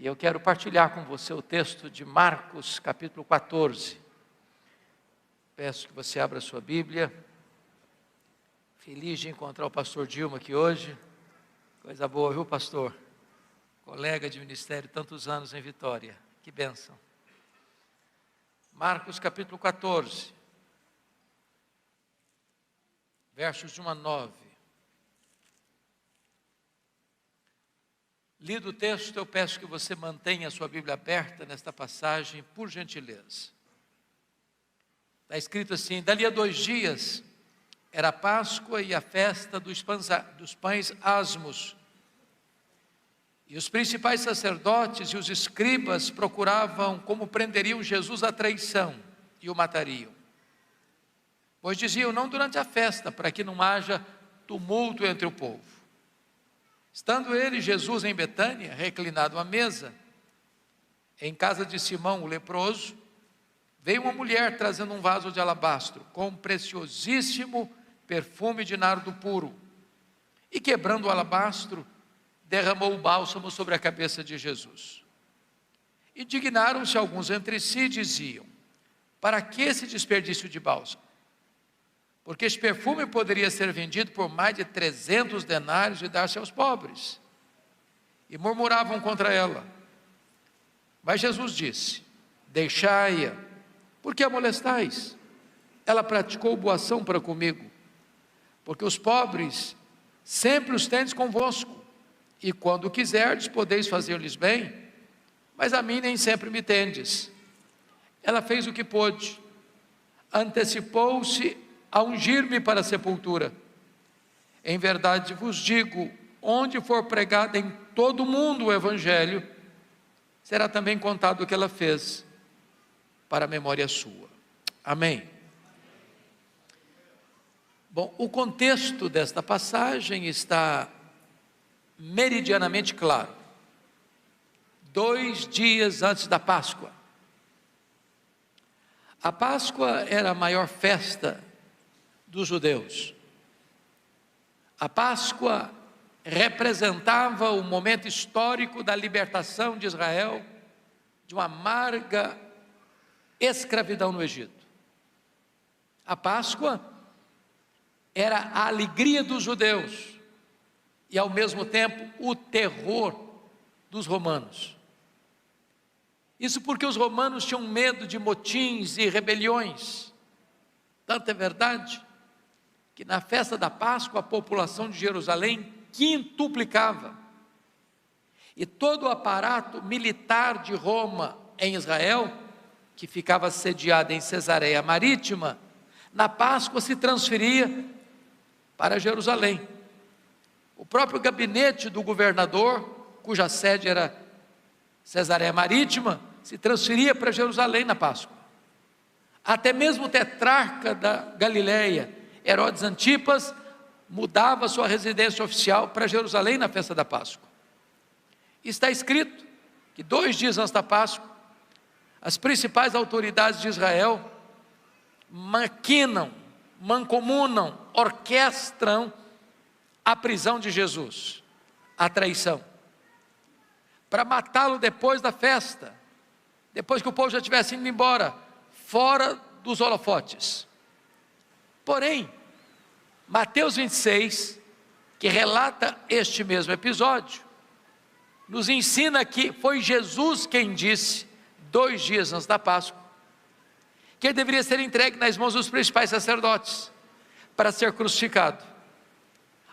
E eu quero partilhar com você o texto de Marcos, capítulo 14. Peço que você abra a sua Bíblia. Feliz de encontrar o pastor Dilma aqui hoje. Coisa boa, viu, pastor? Colega de ministério, tantos anos em Vitória. Que bênção. Marcos, capítulo 14. Versos de 1 a 9. Lido o texto, eu peço que você mantenha a sua Bíblia aberta nesta passagem, por gentileza. Está escrito assim: dali a 2 dias, era a Páscoa e a festa dos pães asmos. E os principais sacerdotes e os escribas procuravam como prenderiam Jesus à traição e o matariam. Pois diziam, não durante a festa, para que não haja tumulto entre o povo. Estando ele, Jesus, em Betânia, reclinado à mesa, em casa de Simão, o leproso, veio uma mulher trazendo um vaso de alabastro, com um preciosíssimo perfume de nardo puro, e quebrando o alabastro, derramou o bálsamo sobre a cabeça de Jesus. Indignaram-se alguns entre si e diziam, para que esse desperdício de bálsamo? Porque este perfume poderia ser vendido por mais de 300 denários e dar-se aos pobres. E murmuravam contra ela. Mas Jesus disse, deixai-a, por que a molestais? Ela praticou boa ação para comigo, porque os pobres sempre os tendes convosco, e quando quiserdes podeis fazer-lhes bem, mas a mim nem sempre me tendes. Ela fez o que pôde, antecipou-se a ungir-me para a sepultura. Em verdade vos digo, onde for pregado em todo o mundo o Evangelho, será também contado o que ela fez, para a memória sua. Amém. Bom, o contexto desta passagem está meridianamente claro. 2 dias antes da Páscoa. A Páscoa era a maior festa dos judeus. A Páscoa representava o momento histórico da libertação de Israel de uma amarga escravidão no Egito. A Páscoa era a alegria dos judeus e ao mesmo tempo o terror dos romanos. Isso porque os romanos tinham medo de motins e rebeliões. Tanto é verdade que na festa da Páscoa a população de Jerusalém quintuplicava. E todo o aparato militar de Roma em Israel, que ficava sediado em Cesareia Marítima, na Páscoa se transferia para Jerusalém. O próprio gabinete do governador, cuja sede era Cesareia Marítima, se transferia para Jerusalém na Páscoa. Até mesmo o tetrarca da Galileia, Herodes Antipas, mudava sua residência oficial para Jerusalém na festa da Páscoa. Está escrito que 2 dias antes da Páscoa, as principais autoridades de Israel maquinam, mancomunam, orquestram a prisão de Jesus, a traição, para matá-lo depois da festa, depois que o povo já tivesse ido embora, fora dos holofotes. Porém, Mateus 26, que relata este mesmo episódio, nos ensina que foi Jesus quem disse, 2 dias antes da Páscoa, que ele deveria ser entregue nas mãos dos principais sacerdotes, para ser crucificado.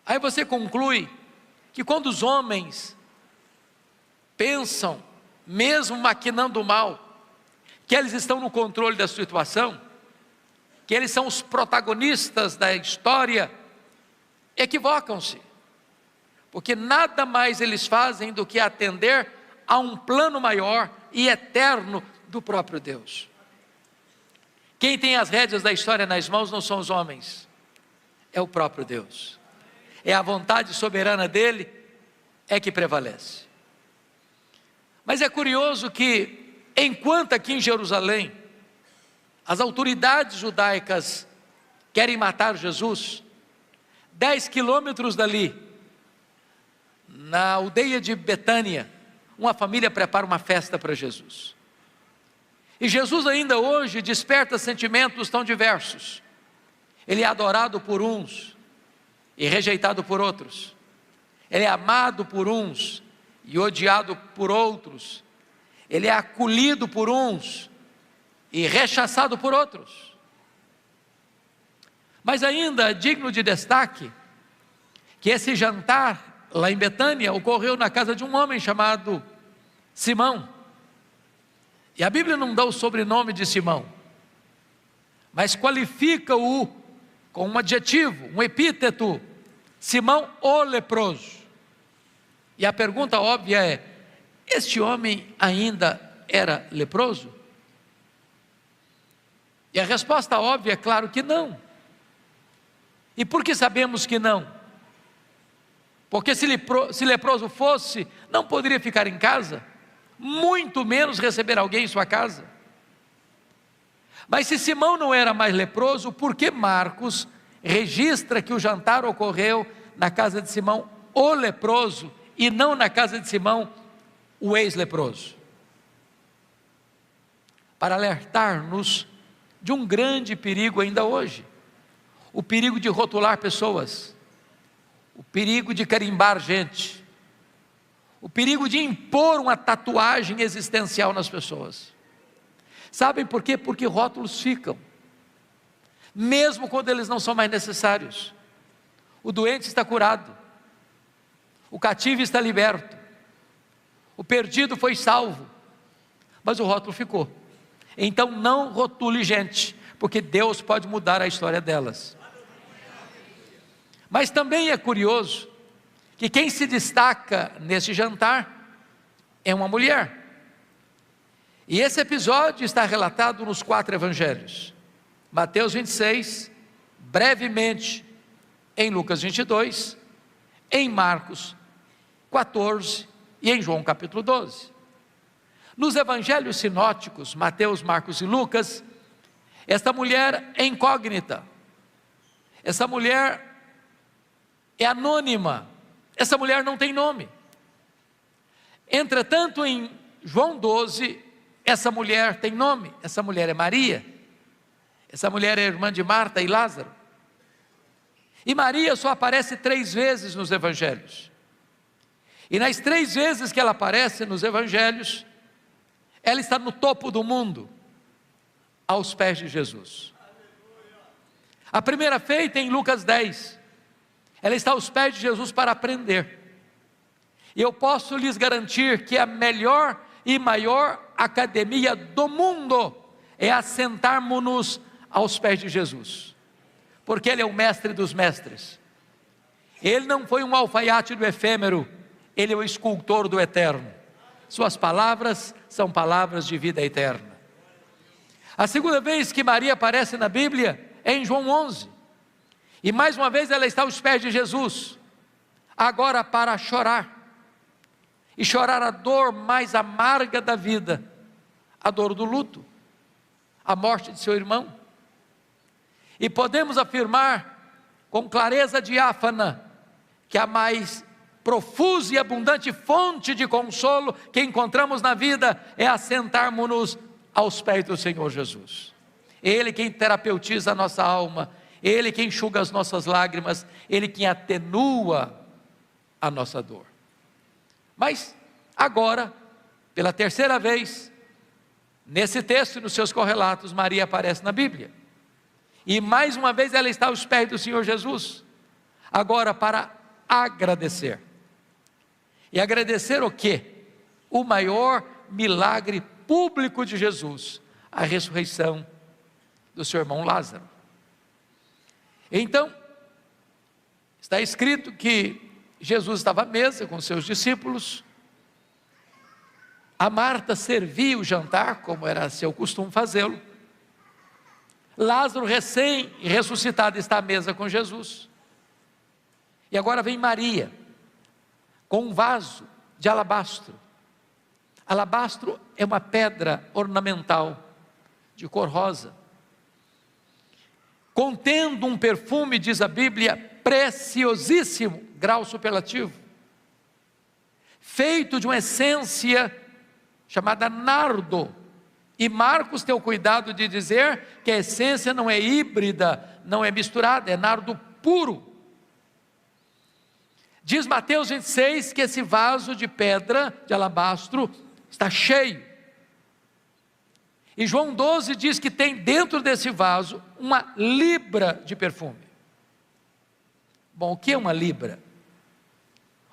Aí você conclui que quando os homens pensam, mesmo maquinando o mal, que eles estão no controle da situação, que eles são os protagonistas da história, equivocam-se, porque nada mais eles fazem do que atender a um plano maior e eterno do próprio Deus. Quem tem as rédeas da história nas mãos não são os homens, é o próprio Deus, é a vontade soberana dele é que prevalece. Mas é curioso que, enquanto aqui em Jerusalém, as autoridades judaicas querem matar Jesus, 10 quilômetros dali, na aldeia de Betânia, uma família prepara uma festa para Jesus. E Jesus ainda hoje desperta sentimentos tão diversos. Ele é adorado por uns e rejeitado por outros. Ele é amado por uns e odiado por outros. Ele é acolhido por uns e rechaçado por outros. Mas ainda é digno de destaque que esse jantar lá em Betânia ocorreu na casa de um homem chamado Simão. E a Bíblia não dá o sobrenome de Simão, mas qualifica-o com um adjetivo, um epíteto: Simão o leproso. E a pergunta óbvia é: este homem ainda era leproso? E a resposta óbvia é claro que não. E por que sabemos que não? Porque se leproso fosse, não poderia ficar em casa, muito menos receber alguém em sua casa. Mas se Simão não era mais leproso, por que Marcos registra que o jantar ocorreu na casa de Simão o leproso e não na casa de Simão o ex-leproso? Para alertar-nos de um grande perigo ainda hoje: o perigo de rotular pessoas, o perigo de carimbar gente, o perigo de impor uma tatuagem existencial nas pessoas. Sabem por quê? Porque rótulos ficam, mesmo quando eles não são mais necessários. O doente está curado, o cativo está liberto, o perdido foi salvo, mas o rótulo ficou. Então não rotule gente, porque Deus pode mudar a história delas. Mas também é curioso que quem se destaca nesse jantar é uma mulher. E esse episódio está relatado nos 4 evangelhos: Mateus 26, brevemente em Lucas 22, em Marcos 14 e em João capítulo 12. Nos evangelhos sinóticos, Mateus, Marcos e Lucas, esta mulher é incógnita, essa mulher é anônima, essa mulher não tem nome. Entretanto, em João 12, essa mulher tem nome. Essa mulher é Maria. Essa mulher é irmã de Marta e Lázaro. E Maria só aparece 3 vezes nos evangelhos. E nas 3 vezes que ela aparece nos evangelhos, ela está no topo do mundo, aos pés de Jesus. A primeira feita em Lucas 10, ela está aos pés de Jesus para aprender. E eu posso lhes garantir que a melhor e maior academia do mundo é assentarmos-nos aos pés de Jesus, porque Ele é o mestre dos mestres. Ele não foi um alfaiate do efêmero, Ele é o escultor do eterno. Suas palavras são palavras de vida eterna. A segunda vez que Maria aparece na Bíblia é em João 11, e mais uma vez ela está aos pés de Jesus, agora para chorar, e chorar a dor mais amarga da vida, a dor do luto, a morte de seu irmão. E podemos afirmar com clareza diáfana que a mais profusa e abundante fonte de consolo que encontramos na vida é assentarmos-nos aos pés do Senhor Jesus. Ele quem terapeutiza a nossa alma, Ele quem enxuga as nossas lágrimas, Ele quem atenua a nossa dor. Mas agora, pela 3ª vez, nesse texto e nos seus correlatos, Maria aparece na Bíblia. E mais uma vez ela está aos pés do Senhor Jesus, agora para agradecer. E agradecer o quê? O maior milagre público de Jesus, a ressurreição do seu irmão Lázaro. Então, está escrito que Jesus estava à mesa com seus discípulos, a Marta servia o jantar, como era seu costume fazê-lo. Lázaro, recém-ressuscitado, está à mesa com Jesus. E agora vem Maria, com um vaso de alabastro. Alabastro é uma pedra ornamental, de cor rosa, contendo um perfume, diz a Bíblia, preciosíssimo, grau superlativo, feito de uma essência chamada nardo. E Marcos tem o cuidado de dizer que a essência não é híbrida, não é misturada, é nardo puro. Diz Mateus 26 que esse vaso de pedra, de alabastro, está cheio. E João 12 diz que tem dentro desse vaso uma libra de perfume. Bom, o que é uma libra?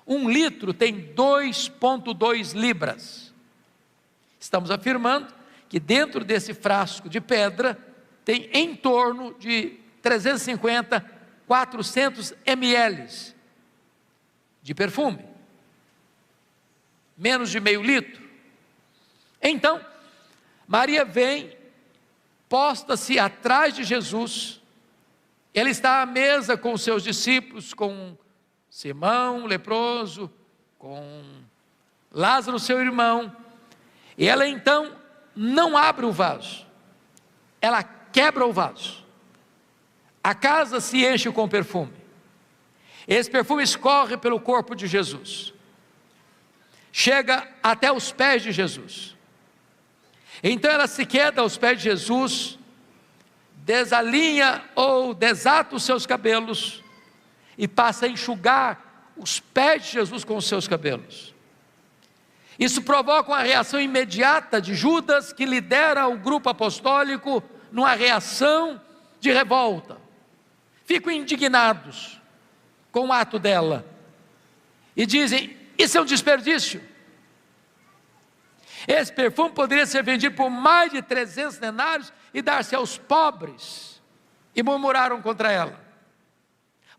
1 litro tem 2,2 libras. Estamos afirmando que dentro desse frasco de pedra tem em torno de 350, 400 ml de perfume, menos de meio litro. Então, Maria vem, posta-se atrás de Jesus, ela está à mesa com os seus discípulos, com Simão, leproso, com Lázaro, seu irmão, e ela então não abre o vaso, ela quebra o vaso, a casa se enche com perfume, esse perfume escorre pelo corpo de Jesus, chega até os pés de Jesus, então ela se queda aos pés de Jesus, desalinha ou desata os seus cabelos, e passa a enxugar os pés de Jesus com os seus cabelos. Isso provoca uma reação imediata de Judas, que lidera o grupo apostólico, numa reação de revolta. Ficam indignados com o ato dela, e dizem: isso é um desperdício. Esse perfume poderia ser vendido por mais de 300 denários e dar-se aos pobres. E murmuraram contra ela,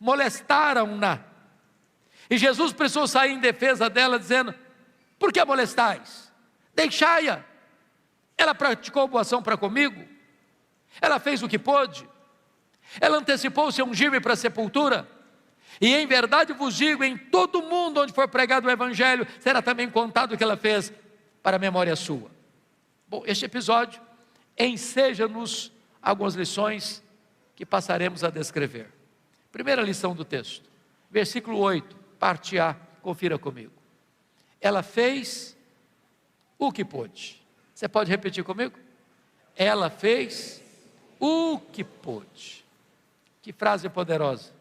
molestaram-na, e Jesus precisou sair em defesa dela, dizendo: por que a molestais? Deixai-a, ela praticou boa ação para comigo, ela fez o que pôde, ela antecipou-se a ungir-me para a sepultura, e em verdade vos digo, em todo o mundo onde for pregado o Evangelho, será também contado o que ela fez para a memória sua. Bom, este episódio enseja-nos algumas lições que passaremos a descrever. Primeira lição do texto, versículo 8, parte A, confira comigo. Ela fez o que pôde. Você pode repetir comigo? Ela fez o que pôde. Que frase poderosa.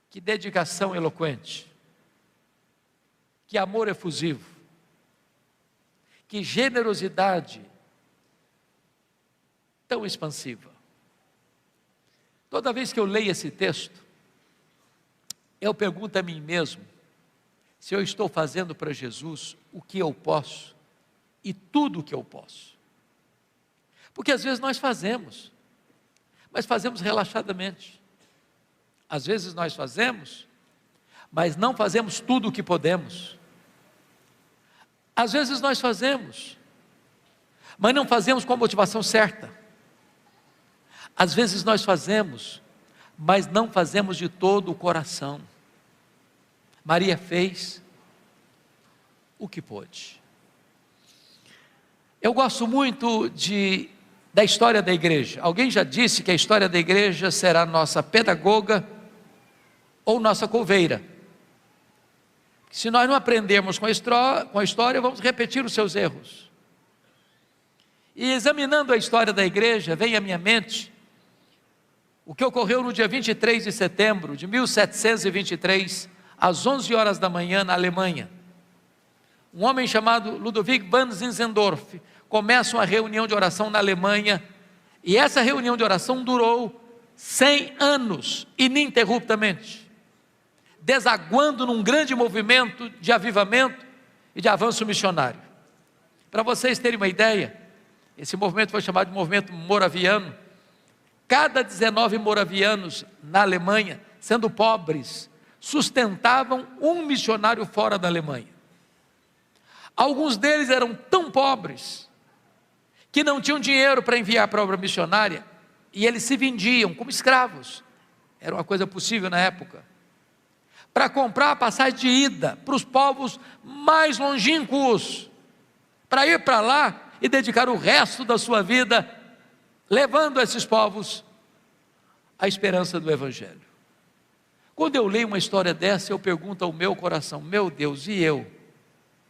Que dedicação eloquente. Que amor efusivo. Que generosidade tão expansiva. Toda vez que eu leio esse texto, eu pergunto a mim mesmo, se eu estou fazendo para Jesus o que eu posso, e tudo o que eu posso. Porque às vezes nós fazemos, mas fazemos relaxadamente. Às vezes nós fazemos, mas não fazemos tudo o que podemos. Às vezes nós fazemos, mas não fazemos com a motivação certa. Às vezes nós fazemos, mas não fazemos de todo o coração. Maria fez o que pôde. Eu gosto muito da história da igreja. Alguém já disse que a história da igreja será nossa pedagoga ou nossa coveira. Se nós não aprendermos com a história, vamos repetir os seus erros. E examinando a história da igreja, vem à minha mente o que ocorreu no dia 23 de setembro de 1723, às 11 horas da manhã, na Alemanha. Um homem chamado Ludwig van Zinzendorf começa uma reunião de oração na Alemanha, e essa reunião de oração durou 100 anos, ininterruptamente, desaguando num grande movimento de avivamento e de avanço missionário. Para vocês terem uma ideia, esse movimento foi chamado de movimento moraviano. Cada 19 moravianos na Alemanha, sendo pobres, sustentavam um missionário fora da Alemanha. Alguns deles eram tão pobres que não tinham dinheiro para enviar para a obra missionária, e eles se vendiam como escravos. Era uma coisa possível na época, para comprar a passagem de ida para os povos mais longínquos, para ir para lá e dedicar o resto da sua vida levando a esses povos a esperança do Evangelho. Quando eu leio uma história dessa, eu pergunto ao meu coração: meu Deus, e eu?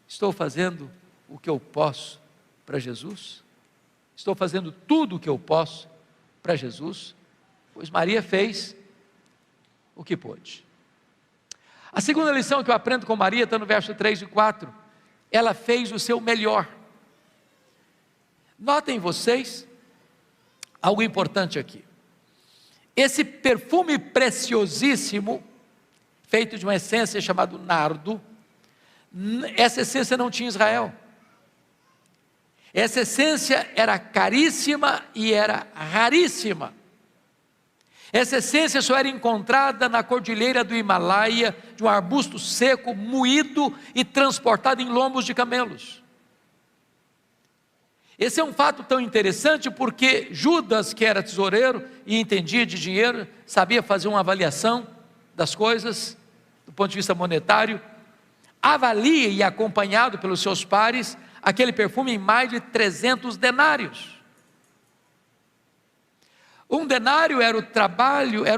Estou fazendo o que eu posso para Jesus? Estou fazendo tudo o que eu posso para Jesus? Pois Maria fez o que pôde. A segunda lição que eu aprendo com Maria está no verso 3 e 4. Ela fez o seu melhor. Notem vocês algo importante aqui. Esse perfume preciosíssimo, feito de uma essência chamada nardo, essa essência não tinha em Israel. Essa essência era caríssima e era raríssima. Essa essência só era encontrada na cordilheira do Himalaia, de um arbusto seco, moído e transportado em lombos de camelos. Esse é um fato tão interessante porque Judas, que era tesoureiro e entendia de dinheiro, sabia fazer uma avaliação das coisas, do ponto de vista monetário, avalia, e acompanhado pelos seus pares, aquele perfume em mais de 300 denários. Um denário era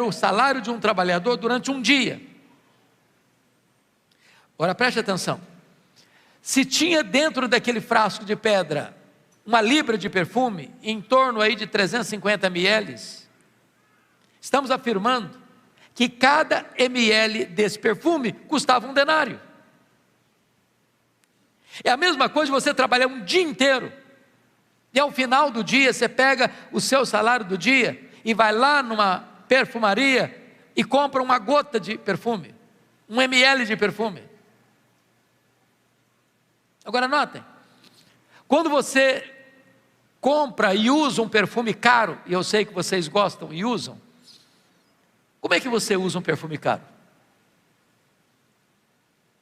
o salário de um trabalhador durante um dia. Agora preste atenção, se tinha dentro daquele frasco de pedra uma libra de perfume, em torno aí de 350 ml, estamos afirmando que cada ml desse perfume custava um denário. É a mesma coisa de você trabalhar um dia inteiro, e ao final do dia você pega o seu salário do dia, e vai lá numa perfumaria, e compra uma gota de perfume, um ml de perfume. Agora notem, quando você compra e usa um perfume caro, e eu sei que vocês gostam e usam, como é que você usa um perfume caro?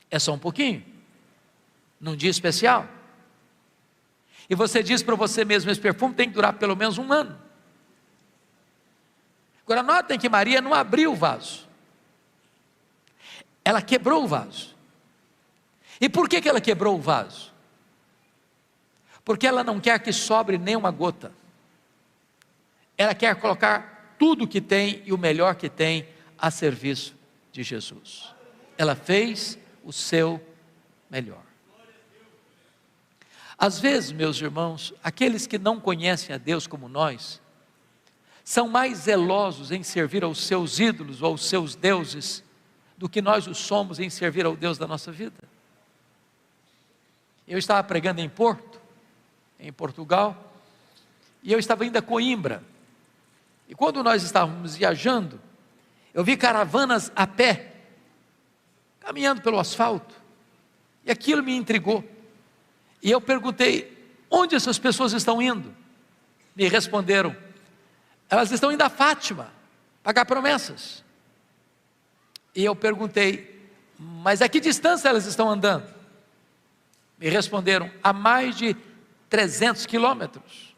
É só um pouquinho, num dia especial, e você diz para você mesmo: esse perfume tem que durar pelo menos um ano. Agora notem que Maria não abriu o vaso, ela quebrou o vaso. E por que ela quebrou o vaso? Porque ela não quer que sobre nem uma gota, ela quer colocar tudo que tem e o melhor que tem a serviço de Jesus. Ela fez o seu melhor. Às vezes, meus irmãos, aqueles que não conhecem a Deus como nós, são mais zelosos em servir aos seus ídolos ou aos seus deuses, do que nós o somos em servir ao Deus da nossa vida. Eu estava pregando em Porto, em Portugal, e eu estava indo a Coimbra, e quando nós estávamos viajando, eu vi caravanas a pé, caminhando pelo asfalto, e aquilo me intrigou, e eu perguntei: onde essas pessoas estão indo? Me responderam: elas estão indo a Fátima, pagar promessas. E eu perguntei: mas a que distância elas estão andando? Me responderam: a mais de 300 quilômetros,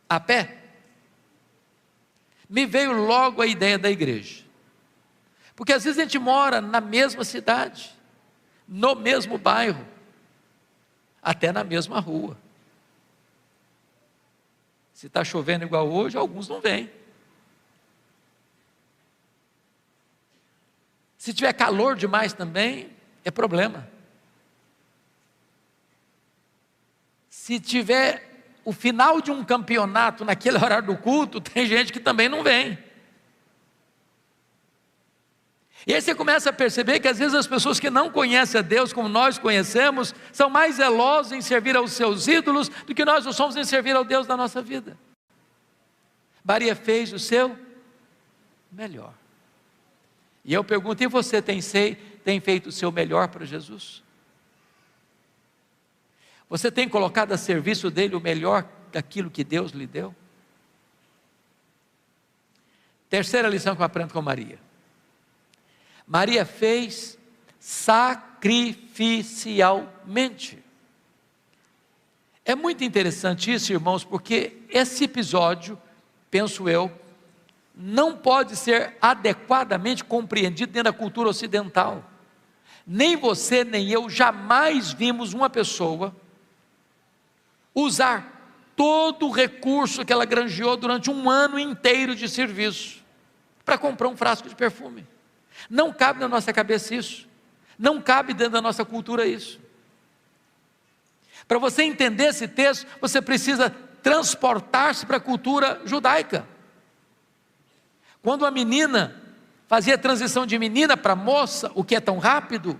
a pé. Me veio logo a ideia da igreja, porque às vezes a gente mora na mesma cidade, no mesmo bairro, até na mesma rua. Se está chovendo igual hoje, alguns não vêm. Se tiver calor demais também, é problema. Se tiver o final de um campeonato naquele horário do culto, tem gente que também não vem. E aí você começa a perceber que às vezes as pessoas que não conhecem a Deus como nós conhecemos, são mais zelosos em servir aos seus ídolos, do que nós o somos em servir ao Deus da nossa vida. Maria fez o seu melhor. E eu pergunto: e você tem feito o seu melhor para Jesus? Você tem colocado a serviço dele o melhor daquilo que Deus lhe deu? Terceira lição que eu aprendo com Maria: Maria fez sacrificialmente. É muito interessante isso, irmãos, porque esse episódio, penso eu, não pode ser adequadamente compreendido dentro da cultura ocidental. Nem você nem eu jamais vimos uma pessoa usar todo o recurso que ela granjeou durante um ano inteiro de serviço para comprar um frasco de perfume. Não cabe na nossa cabeça isso. Não cabe dentro da nossa cultura isso. Para você entender esse texto, você precisa transportar-se para a cultura judaica. Quando a menina fazia a transição de menina para moça, o que é tão rápido,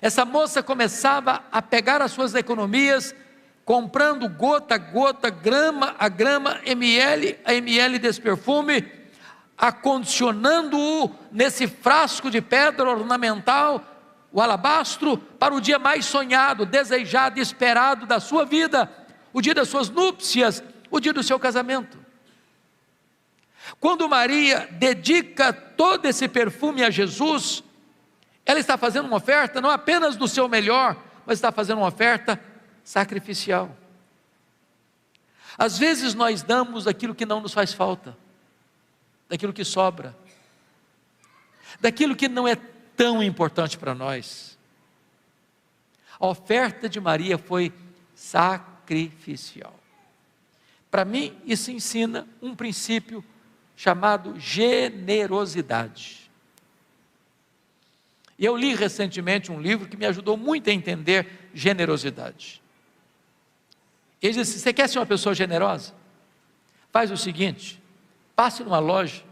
essa moça começava a pegar as suas economias, comprando gota a gota, grama a grama, ml a ml desse perfume, acondicionando-o nesse frasco de pedra ornamental, o alabastro, para o dia mais sonhado, desejado e esperado da sua vida, o dia das suas núpcias, o dia do seu casamento. Quando Maria dedica todo esse perfume a Jesus, ela está fazendo uma oferta não apenas do seu melhor, mas está fazendo uma oferta sacrificial. Às vezes nós damos aquilo que não nos faz falta, daquilo que sobra, daquilo que não é tão importante para nós. A oferta de Maria foi sacrificial. Para mim, isso ensina um princípio chamado generosidade. E eu li recentemente um livro que me ajudou muito a entender generosidade. Ele disse: você quer ser uma pessoa generosa? Faz o seguinte, passe numa loja,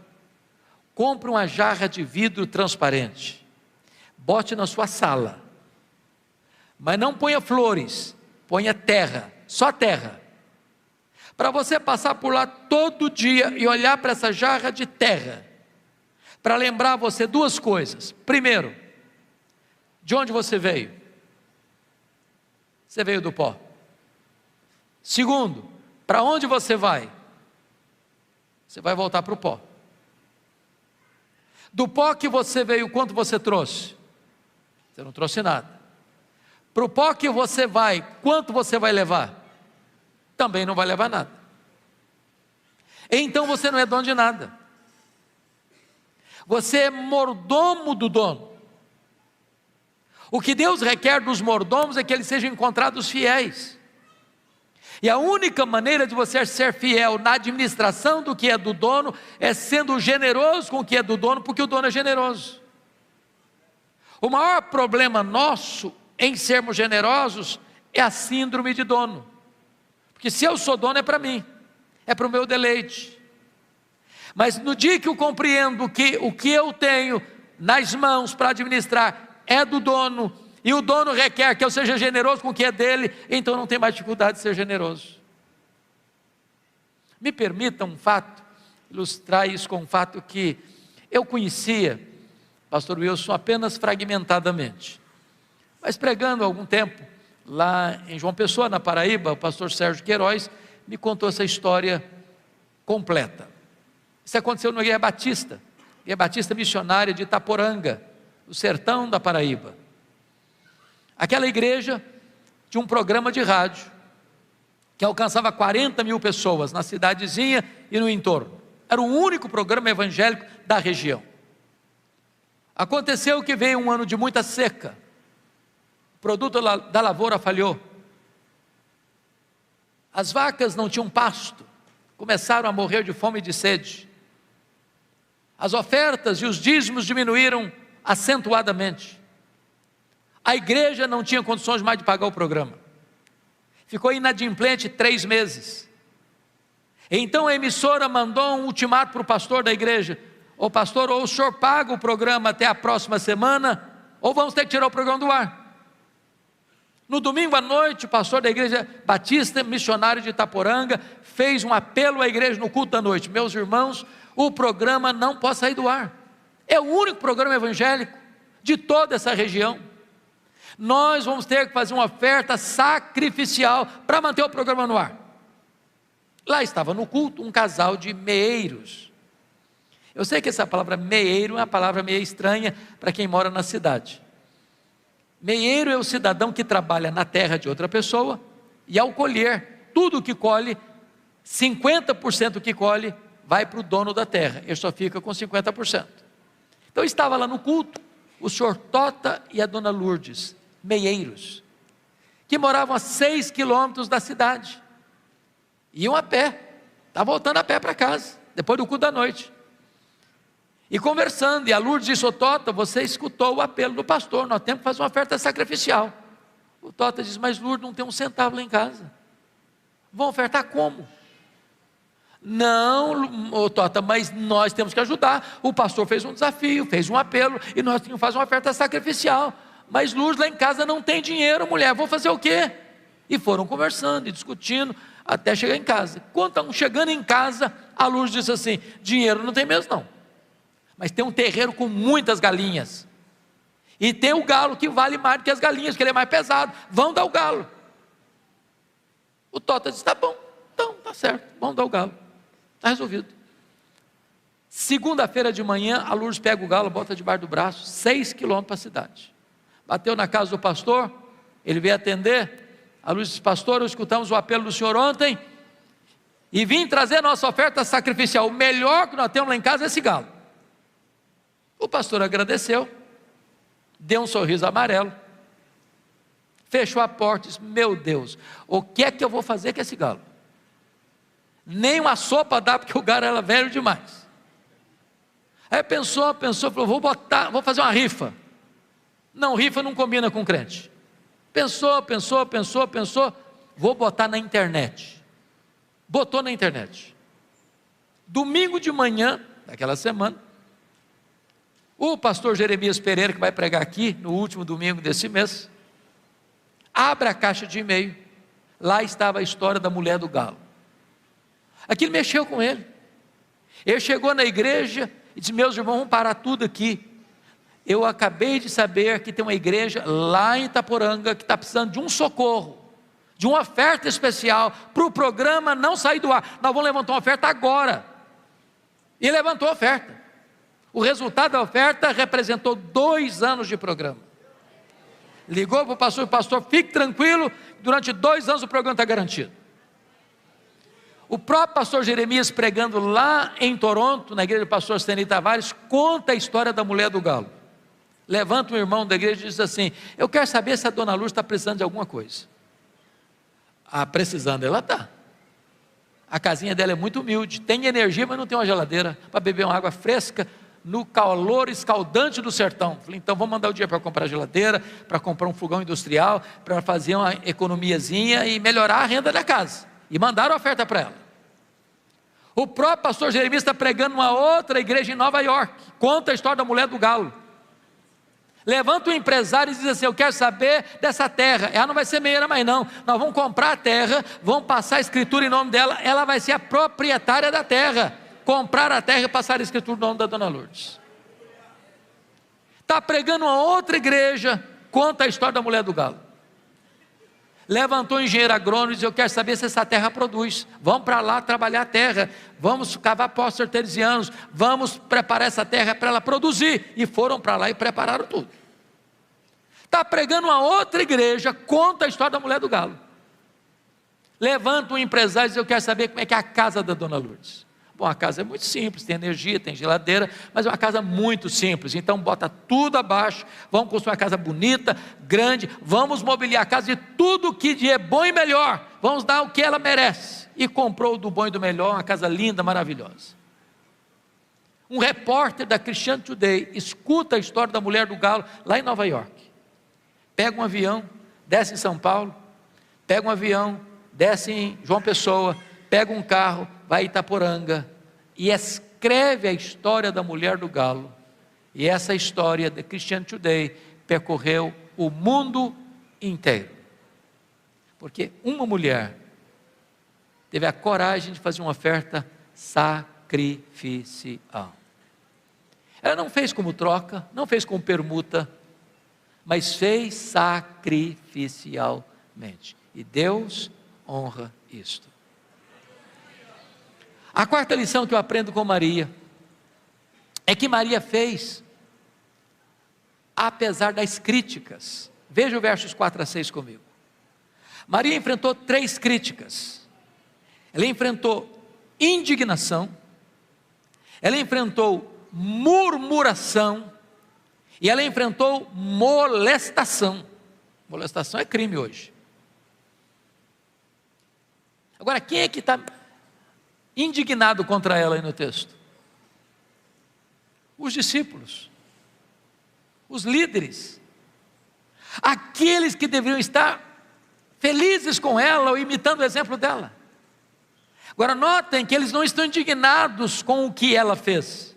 compre uma jarra de vidro transparente, bote na sua sala, mas não ponha flores, ponha terra, só terra, para você passar por lá todo dia e olhar para essa jarra de terra, para lembrar você duas coisas. Primeiro, de onde você veio? Você veio do pó. Segundo, para onde você vai? Você vai voltar para o pó. Do pó que você veio, quanto você trouxe? Você não trouxe nada. Para o pó que você vai, quanto você vai levar? Também não vai levar nada. Então você não é dono de nada. Você é mordomo do dono. O que Deus requer dos mordomos é que eles sejam encontrados fiéis. E a única maneira de você ser fiel na administração do que é do dono é sendo generoso com o que é do dono, porque o dono é generoso. O maior problema nosso em sermos generosos é a síndrome de dono. Porque se eu sou dono é para mim, é para o meu deleite. Mas no dia que eu compreendo que o que eu tenho nas mãos para administrar é do dono, e o dono requer que eu seja generoso com o que é dele, então não tem mais dificuldade de ser generoso. Me permita um fato, ilustrar isso com um fato que eu conhecia, pastor Wilson, apenas fragmentadamente, mas pregando há algum tempo, lá em João Pessoa, na Paraíba, o pastor Sérgio Queiroz me contou essa história completa. Isso aconteceu na Igreja Batista missionária de Itaporanga, no sertão da Paraíba. Aquela igreja tinha um programa de rádio, que alcançava 40 mil pessoas, na cidadezinha e no entorno. Era o único programa evangélico da região. Aconteceu que veio um ano de muita seca, o produto da lavoura falhou, as vacas não tinham pasto, começaram a morrer de fome e de sede, as ofertas e os dízimos diminuíram acentuadamente, a igreja não tinha condições mais de pagar o programa, ficou inadimplente 3 meses, então a emissora mandou um ultimato para o pastor da igreja: ô pastor, ou o senhor paga o programa até a próxima semana, ou vamos ter que tirar o programa do ar. No domingo à noite, o pastor da igreja batista, missionário de Itaporanga, fez um apelo à igreja no culto da noite: meus irmãos, o programa não pode sair do ar, é o único programa evangélico de toda essa região, nós vamos ter que fazer uma oferta sacrificial para manter o programa no ar. Lá estava no culto um casal de meeiros. Eu sei que essa palavra meeiro é uma palavra meio estranha para quem mora na cidade. Meieiro é o cidadão que trabalha na terra de outra pessoa, e ao colher tudo o que colhe, 50% do que colhe vai para o dono da terra, ele só fica com 50%. Então estava lá no culto o senhor Tota e a dona Lourdes, meieiros, que moravam a 6 quilômetros da cidade, iam a pé, estavam voltando a pé para casa, depois do culto da noite. E conversando, e a Lourdes disse: ô Tota, você escutou o apelo do pastor, nós temos que fazer uma oferta sacrificial. O Tota disse: mas Lourdes, não tem um centavo lá em casa. Vão ofertar como? Não, ô Tota, mas nós temos que ajudar. O pastor fez um desafio, fez um apelo, e nós tínhamos que fazer uma oferta sacrificial. Mas Lourdes, lá em casa não tem dinheiro, mulher, vou fazer o quê? E foram conversando e discutindo até chegar em casa. Quando estavam chegando em casa, a Lourdes disse assim: dinheiro não tem mesmo não, mas tem um terreiro com muitas galinhas, e tem o galo que vale mais do que as galinhas, que ele é mais pesado, vão dar o galo. O Tota disse: tá bom, então tá certo, vamos dar o galo, está resolvido. Segunda-feira de manhã, a Lourdes pega o galo, bota debaixo do braço, 6 quilômetros para a cidade. Bateu na casa do pastor, ele veio atender. A Lourdes disse: pastor, escutamos o apelo do senhor ontem, e vim trazer nossa oferta sacrificial, o melhor que nós temos lá em casa é esse galo. O pastor agradeceu, deu um sorriso amarelo, fechou a porta e disse: meu Deus, o que é que eu vou fazer com esse galo? Nem uma sopa dá, porque o galo era velho demais. Aí pensou, falou: vou fazer uma rifa. Não, rifa não combina com crente. Pensou, vou botar na internet. Botou na internet. Domingo de manhã, daquela semana, o pastor Jeremias Pereira, que vai pregar aqui, no último domingo desse mês, abre a caixa de e-mail, lá estava a história da mulher do galo. Aquilo mexeu com ele. Ele chegou na igreja e disse: meus irmãos, vamos parar tudo aqui. Eu acabei de saber que tem uma igreja lá em Itaporanga que está precisando de um socorro, de uma oferta especial, para o programa não sair do ar. Nós vamos levantar uma oferta agora. E levantou a oferta. O resultado da oferta representou 2 anos de programa. Ligou para o pastor: fique tranquilo, durante 2 anos o programa está garantido. O próprio pastor Jeremias, pregando lá em Toronto, na igreja do pastor Stanley Tavares, conta a história da mulher do galo. Levanta um irmão da igreja e diz assim: eu quero saber se a dona Lourdes está precisando de alguma coisa. Precisando, ela está. A casinha dela é muito humilde, tem energia, mas não tem uma geladeira para beber uma água fresca no calor escaldante do sertão. Falei: então vamos mandar o dia para comprar geladeira, para comprar um fogão industrial, para fazer uma economiazinha e melhorar a renda da casa. E mandaram a oferta para ela. O próprio pastor Jeremias está pregando numa outra igreja em Nova York, conta a história da mulher do galo. Levanta um empresário e diz assim: eu quero saber dessa terra. Ela não vai ser meieira mais não, nós vamos comprar a terra, vamos passar a escritura em nome dela, ela vai ser a proprietária da terra. Comprar a terra e passar a escritura no nome da dona Lourdes. Está pregando uma outra igreja, conta a história da mulher do galo. Levantou um engenheiro agrônomo e disse: eu quero saber se essa terra produz. Vamos para lá trabalhar a terra, vamos cavar poços artesianos, vamos preparar essa terra para ela produzir. E foram para lá e prepararam tudo. Está pregando uma outra igreja, conta a história da mulher do galo. Levanta um empresário e diz: eu quero saber como é que é a casa da dona Lourdes. Bom, a casa é muito simples, tem energia, tem geladeira, mas é uma casa muito simples. Então bota tudo abaixo, vamos construir uma casa bonita, grande, vamos mobiliar a casa de tudo que de é bom e melhor, vamos dar o que ela merece. E comprou do bom e do melhor, uma casa linda, maravilhosa. Um repórter da Christian Today escuta a história da mulher do galo lá em Nova York. Pega um avião, desce em São Paulo, pega um avião, desce em João Pessoa, pega um carro, vai a Itaporanga e escreve a história da mulher do galo. E essa história da Christian Today percorreu o mundo inteiro, porque uma mulher teve a coragem de fazer uma oferta sacrificial. Ela não fez como troca, não fez como permuta, mas fez sacrificialmente, e Deus honra isto. A quarta lição que eu aprendo com Maria é que Maria fez apesar das críticas. Veja o versos 4 a 6 comigo. Maria enfrentou 3 críticas. Ela enfrentou indignação, ela enfrentou murmuração e ela enfrentou molestação. Molestação é crime hoje. Agora, quem é que está indignado contra ela aí no texto? Os discípulos, os líderes, aqueles que deveriam estar felizes com ela ou imitando o exemplo dela. Agora notem que eles não estão indignados com o que ela fez.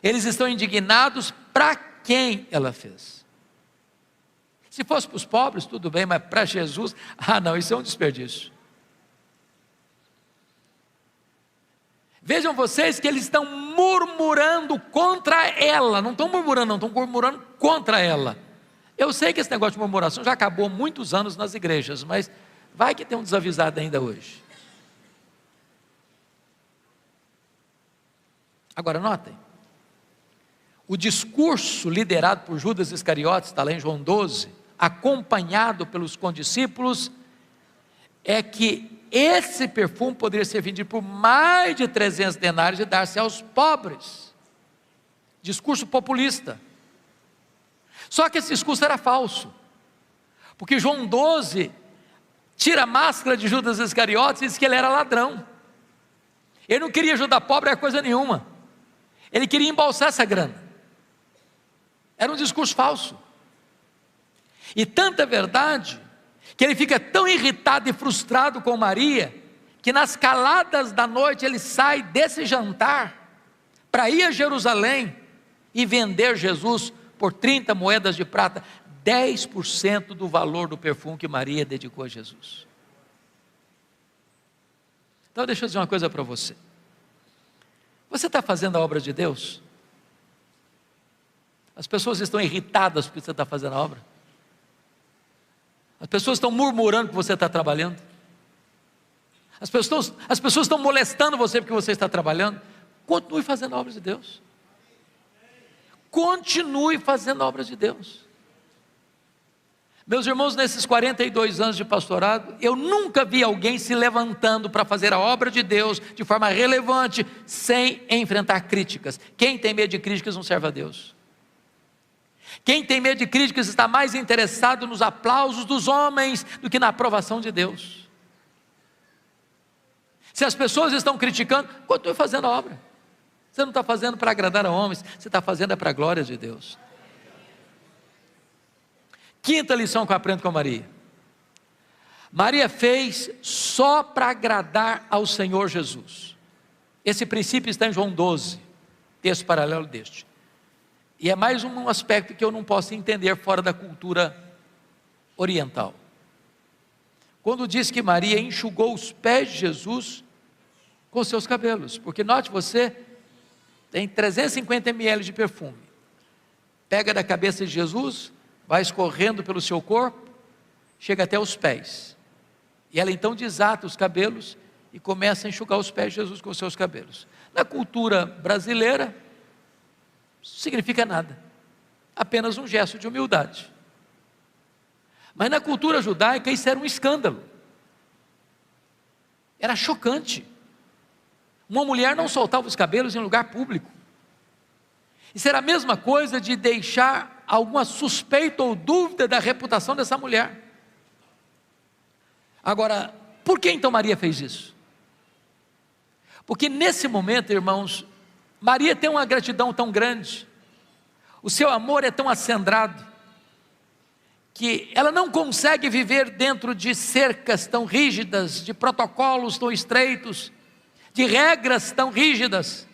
Eles estão indignados para quem ela fez. Se fosse para os pobres, tudo bem, mas para Jesus, não, isso é um desperdício. Vejam vocês que eles estão murmurando contra ela, não estão murmurando, não, estão murmurando contra ela. Eu sei que esse negócio de murmuração já acabou há muitos anos nas igrejas, mas vai que tem um desavisado ainda hoje. Agora notem, o discurso liderado por Judas Iscariotes, está lá em João 12, acompanhado pelos condiscípulos, é que esse perfume poderia ser vendido por mais de 300 denários e dar-se aos pobres. Discurso populista. Só que esse discurso era falso, porque João 12 tira a máscara de Judas Iscariotes e diz que ele era ladrão. Ele não queria ajudar pobre a coisa nenhuma, ele queria embolsar essa grana. Era um discurso falso, e tanta verdade, que ele fica tão irritado e frustrado com Maria, que nas caladas da noite ele sai desse jantar, para ir a Jerusalém, e vender Jesus por 30 moedas de prata, 10% do valor do perfume que Maria dedicou a Jesus. Então deixa eu dizer uma coisa para você. Você está fazendo a obra de Deus? As pessoas estão irritadas porque você está fazendo a obra? As pessoas estão murmurando que você está trabalhando? As pessoas estão molestando você porque você está trabalhando? Continue fazendo a obra de Deus. Continue fazendo a obra de Deus. Meus irmãos, nesses 42 anos de pastorado, eu nunca vi alguém se levantando para fazer a obra de Deus de forma relevante, sem enfrentar críticas. Quem tem medo de críticas não serve a Deus. Quem tem medo de críticas está mais interessado nos aplausos dos homens do que na aprovação de Deus. Se as pessoas estão criticando, continue fazendo a obra. Você não está fazendo para agradar a homens, você está fazendo para a glória de Deus. Quinta lição que eu aprendo com Maria. Maria fez só para agradar ao Senhor Jesus. Esse princípio está em João 12, texto paralelo deste. E é mais um aspecto que eu não posso entender fora da cultura oriental. Quando diz que Maria enxugou os pés de Jesus com seus cabelos, porque note você, tem 350 ml de perfume, pega da cabeça de Jesus, vai escorrendo pelo seu corpo, chega até os pés, e ela então desata os cabelos, e começa a enxugar os pés de Jesus com seus cabelos. Na cultura brasileira, isso significa nada, apenas um gesto de humildade, mas na cultura judaica isso era um escândalo, era chocante. Uma mulher não soltava os cabelos em lugar público. Isso era a mesma coisa de deixar alguma suspeita ou dúvida da reputação dessa mulher. Agora, por que então Maria fez isso? Porque nesse momento, irmãos, Maria tem uma gratidão tão grande, o seu amor é tão acendrado, que ela não consegue viver dentro de cercas tão rígidas, de protocolos tão estreitos, de regras tão rígidas.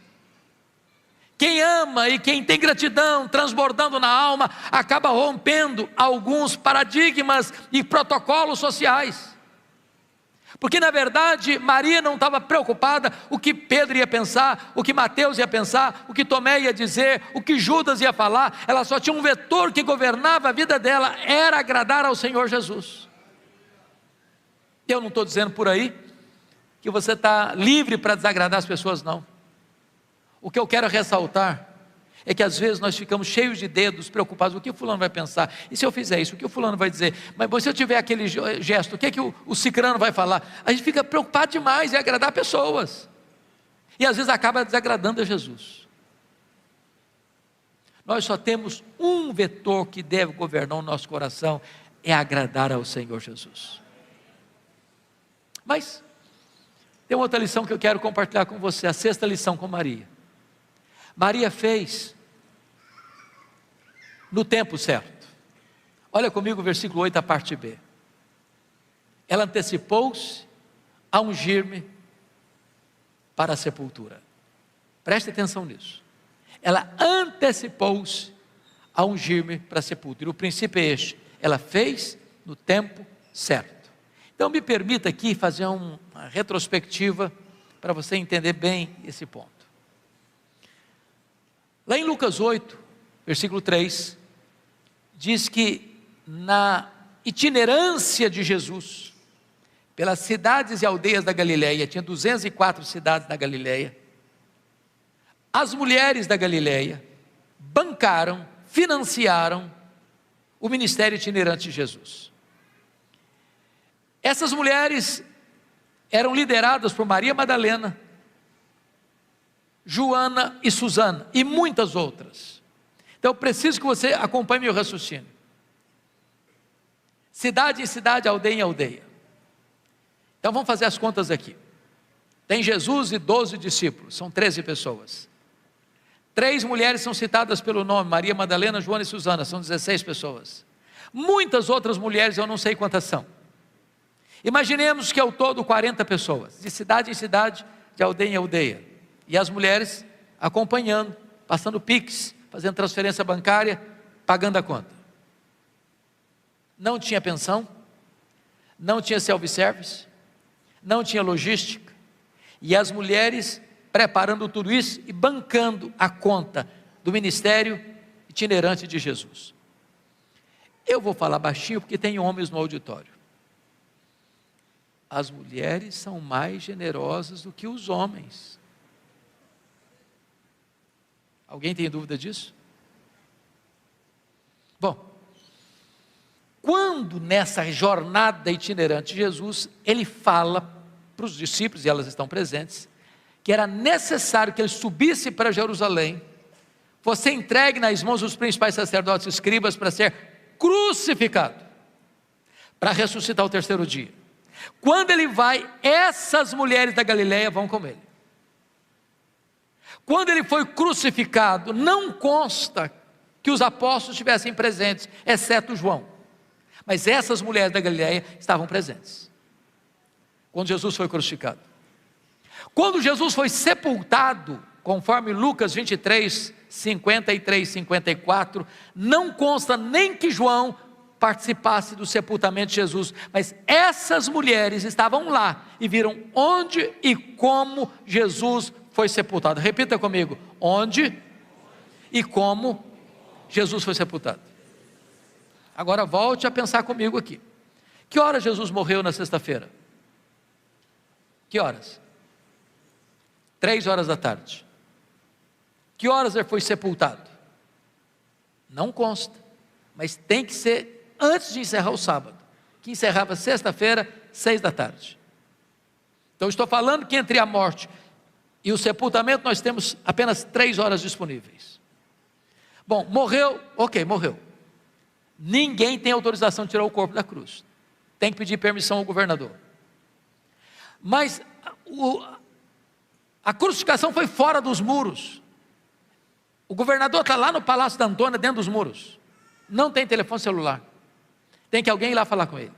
Quem ama e quem tem gratidão transbordando na alma, acaba rompendo alguns paradigmas e protocolos sociais, porque na verdade Maria não estava preocupada o que Pedro ia pensar, o que Mateus ia pensar, o que Tomé ia dizer, o que Judas ia falar. Ela só tinha um vetor que governava a vida dela, era agradar ao Senhor Jesus. Eu não estou dizendo por aí que você está livre para desagradar as pessoas, não. O que eu quero ressaltar é que às vezes nós ficamos cheios de dedos, preocupados, o que o fulano vai pensar, e se eu fizer isso, o que o fulano vai dizer, mas se eu tiver aquele gesto, o que o cicrano vai falar? A gente fica preocupado demais em agradar pessoas, e às vezes acaba desagradando a Jesus. Nós só temos um vetor que deve governar o nosso coração, é agradar ao Senhor Jesus. Mas tem uma outra lição que eu quero compartilhar com você, a sexta lição com Maria. Maria fez no tempo certo. Olha comigo o versículo 8, a parte B. Ela antecipou-se a ungir-me para a sepultura. Preste atenção nisso. Ela antecipou-se a ungir-me para a sepultura. O princípio é este: ela fez no tempo certo. Então me permita aqui fazer uma retrospectiva para você entender bem esse ponto. Lá em Lucas 8, versículo 3, diz que na itinerância de Jesus pelas cidades e aldeias da Galileia, tinha 204 cidades na Galileia, as mulheres da Galileia bancaram, financiaram o ministério itinerante de Jesus. Essas mulheres eram lideradas por Maria Madalena, Joana e Susana, e muitas outras. Então eu preciso que você acompanhe meu raciocínio. Cidade em cidade, aldeia em aldeia. Então vamos fazer as contas aqui. Tem Jesus e 12 discípulos, são 13 pessoas. 3 mulheres são citadas pelo nome, Maria Madalena, Joana e Susana, são 16 pessoas. Muitas outras mulheres, eu não sei quantas são. Imaginemos que ao todo 40 pessoas, de cidade em cidade, de aldeia em aldeia. E as mulheres acompanhando, passando Pix, fazendo transferência bancária, pagando a conta. Não tinha pensão, não tinha self-service, não tinha logística, e as mulheres preparando tudo isso e bancando a conta do ministério itinerante de Jesus. Eu vou falar baixinho porque tem homens no auditório. As mulheres são mais generosas do que os homens. Alguém tem dúvida disso? Bom, quando nessa jornada itinerante de Jesus, ele fala para os discípulos, e elas estão presentes, que era necessário que ele subisse para Jerusalém, fosse entregue nas mãos dos principais sacerdotes e escribas para ser crucificado, para ressuscitar ao terceiro dia. Quando ele vai, essas mulheres da Galileia vão com ele. Quando ele foi crucificado, não consta que os apóstolos estivessem presentes, exceto João. Mas essas mulheres da Galileia estavam presentes quando Jesus foi crucificado. Quando Jesus foi sepultado, conforme Lucas 23, 53, 54, não consta nem que João participasse do sepultamento de Jesus, mas essas mulheres estavam lá e viram onde e como Jesus foi sepultado. Repita comigo: onde e como Jesus foi sepultado. Agora volte a pensar comigo aqui. Que horas Jesus morreu na sexta-feira? Que horas? 3 horas da tarde. Que horas ele foi sepultado? Não consta, mas tem que ser antes de encerrar o sábado, que encerrava sexta-feira, 6 da tarde. Então estou falando que entre a morte e o sepultamento nós temos apenas 3 horas disponíveis. Bom, morreu, ok, morreu. Ninguém tem autorização de tirar o corpo da cruz. Tem que pedir permissão ao governador. Mas a crucificação foi fora dos muros. O governador está lá no Palácio da Antônia, dentro dos muros. Não tem telefone celular. Tem que alguém ir lá falar com ele.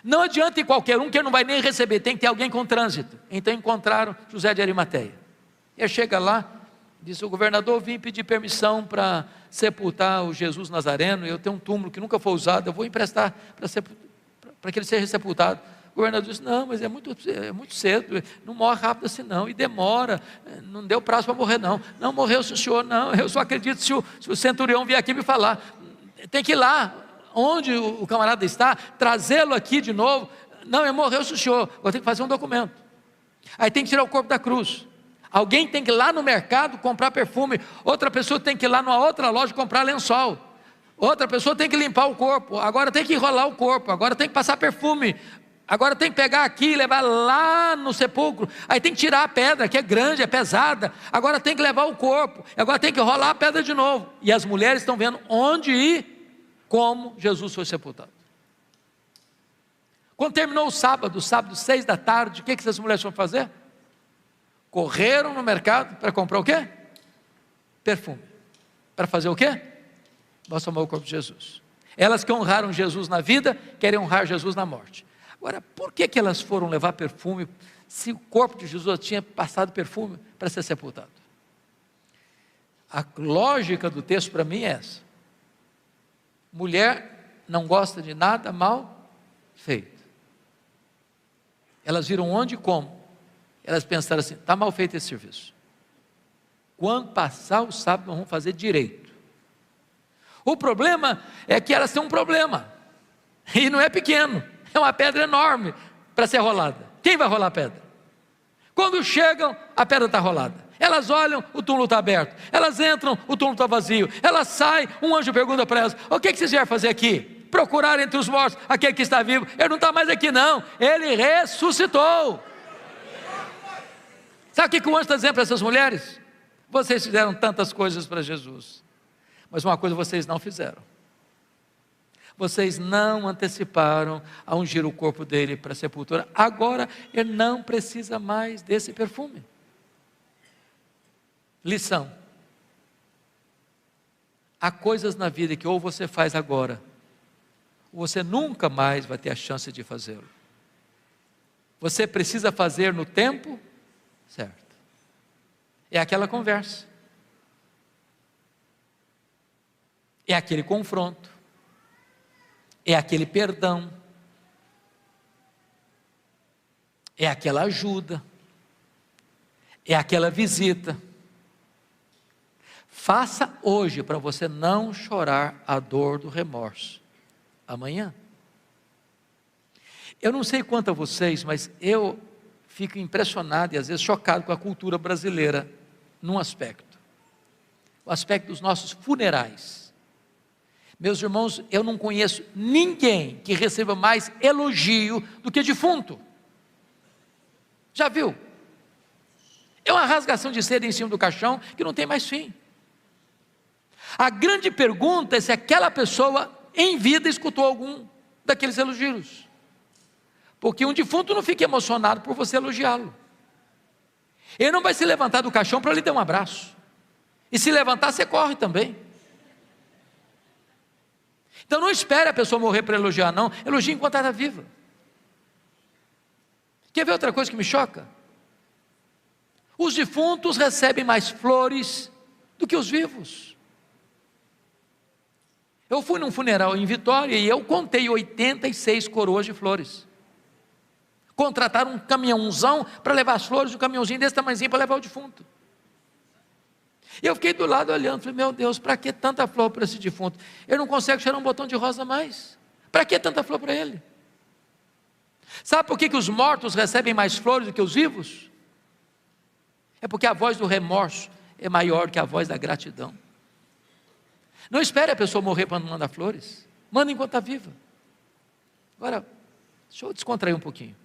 Não adianta ir qualquer um que ele não vai nem receber. Tem que ter alguém com trânsito. Então encontraram José de Arimateia. Ele chega lá, diz: o governador, vim pedir permissão para sepultar o Jesus Nazareno. Eu tenho um túmulo que nunca foi usado, eu vou emprestar para que ele seja sepultado. O governador disse: não, mas é muito cedo, não morre rápido assim não, e demora, não deu prazo para morrer não. Não morreu o senhor, não, eu só acredito se o centurião vier aqui me falar. Tem que ir lá onde o camarada está, trazê-lo aqui de novo. Não, ele morreu o senhor, eu tenho que fazer um documento. Aí tem que tirar o corpo da cruz. Alguém tem que ir lá no mercado comprar perfume, outra pessoa tem que ir lá numa outra loja comprar lençol, outra pessoa tem que limpar o corpo, agora tem que enrolar o corpo, agora tem que passar perfume, agora tem que pegar aqui e levar lá no sepulcro, aí tem que tirar a pedra que é grande, é pesada, agora tem que levar o corpo, agora tem que rolar a pedra de novo. E as mulheres estão vendo onde e como Jesus foi sepultado. Quando terminou o sábado 6 da tarde, o que essas mulheres foram fazer? Correram no mercado para comprar o quê? perfume. Para fazer o quê? Balsamar o corpo de Jesus. Elas que honraram Jesus na vida, querem honrar Jesus na morte. Agora, por que elas foram levar perfume, se o corpo de Jesus tinha passado perfume para ser sepultado? A lógica do texto para mim é essa: mulher não gosta de nada mal feito. Elas viram onde e como. Elas pensaram assim: está mal feito esse serviço. Quando passar o sábado, nós vamos fazer direito. O problema é que elas têm um problema, e não é pequeno, é uma pedra enorme para ser rolada. Quem vai rolar a pedra? Quando chegam, a pedra está rolada. Elas olham, o túmulo está aberto. Elas entram, o túmulo está vazio. Elas saem, um anjo pergunta para elas: o que vocês vieram fazer aqui? Procurar entre os mortos aquele que está vivo. Ele não está mais aqui não, ele ressuscitou. Sabe o que o anjo está dizendo para essas mulheres? Vocês fizeram tantas coisas para Jesus, mas uma coisa vocês não fizeram: vocês não anteciparam a ungir o corpo dele para a sepultura. Agora ele não precisa mais desse perfume. Lição: há coisas na vida que ou você faz agora, ou você nunca mais vai ter a chance de fazê-lo. Você precisa fazer no tempo certo. É aquela conversa, é aquele confronto, é aquele perdão, é aquela ajuda, é aquela visita. Faça hoje para você não chorar a dor do remorso amanhã. Eu não sei quanto a vocês, mas eu fico impressionado e às vezes chocado com a cultura brasileira num aspecto: o aspecto dos nossos funerais. Meus irmãos, eu não conheço ninguém que receba mais elogio do que defunto. Já viu? É uma rasgação de seda em cima do caixão que não tem mais fim. A grande pergunta é se aquela pessoa em vida escutou algum daqueles elogios, porque um defunto não fica emocionado por você elogiá-lo. Ele não vai se levantar do caixão para lhe dar um abraço, e se levantar você corre também. Então não espere a pessoa morrer para elogiar, não. Elogie enquanto ela está viva. Quer ver outra coisa que me choca? Os defuntos recebem mais flores do que os vivos. Eu fui num funeral em Vitória e eu contei 86 coroas de flores. Contrataram um caminhãozão para levar as flores, um caminhãozinho desse tamanhozinho para levar o defunto. E eu fiquei do lado olhando, falei: meu Deus, para que tanta flor para esse defunto? Ele não consegue cheirar um botão de rosa mais. Para que tanta flor para ele? Sabe por que os mortos recebem mais flores do que os vivos? É porque a voz do remorso é maior que a voz da gratidão. Não espere a pessoa morrer para não mandar flores. Manda enquanto está viva. Agora, deixa eu descontrair um pouquinho.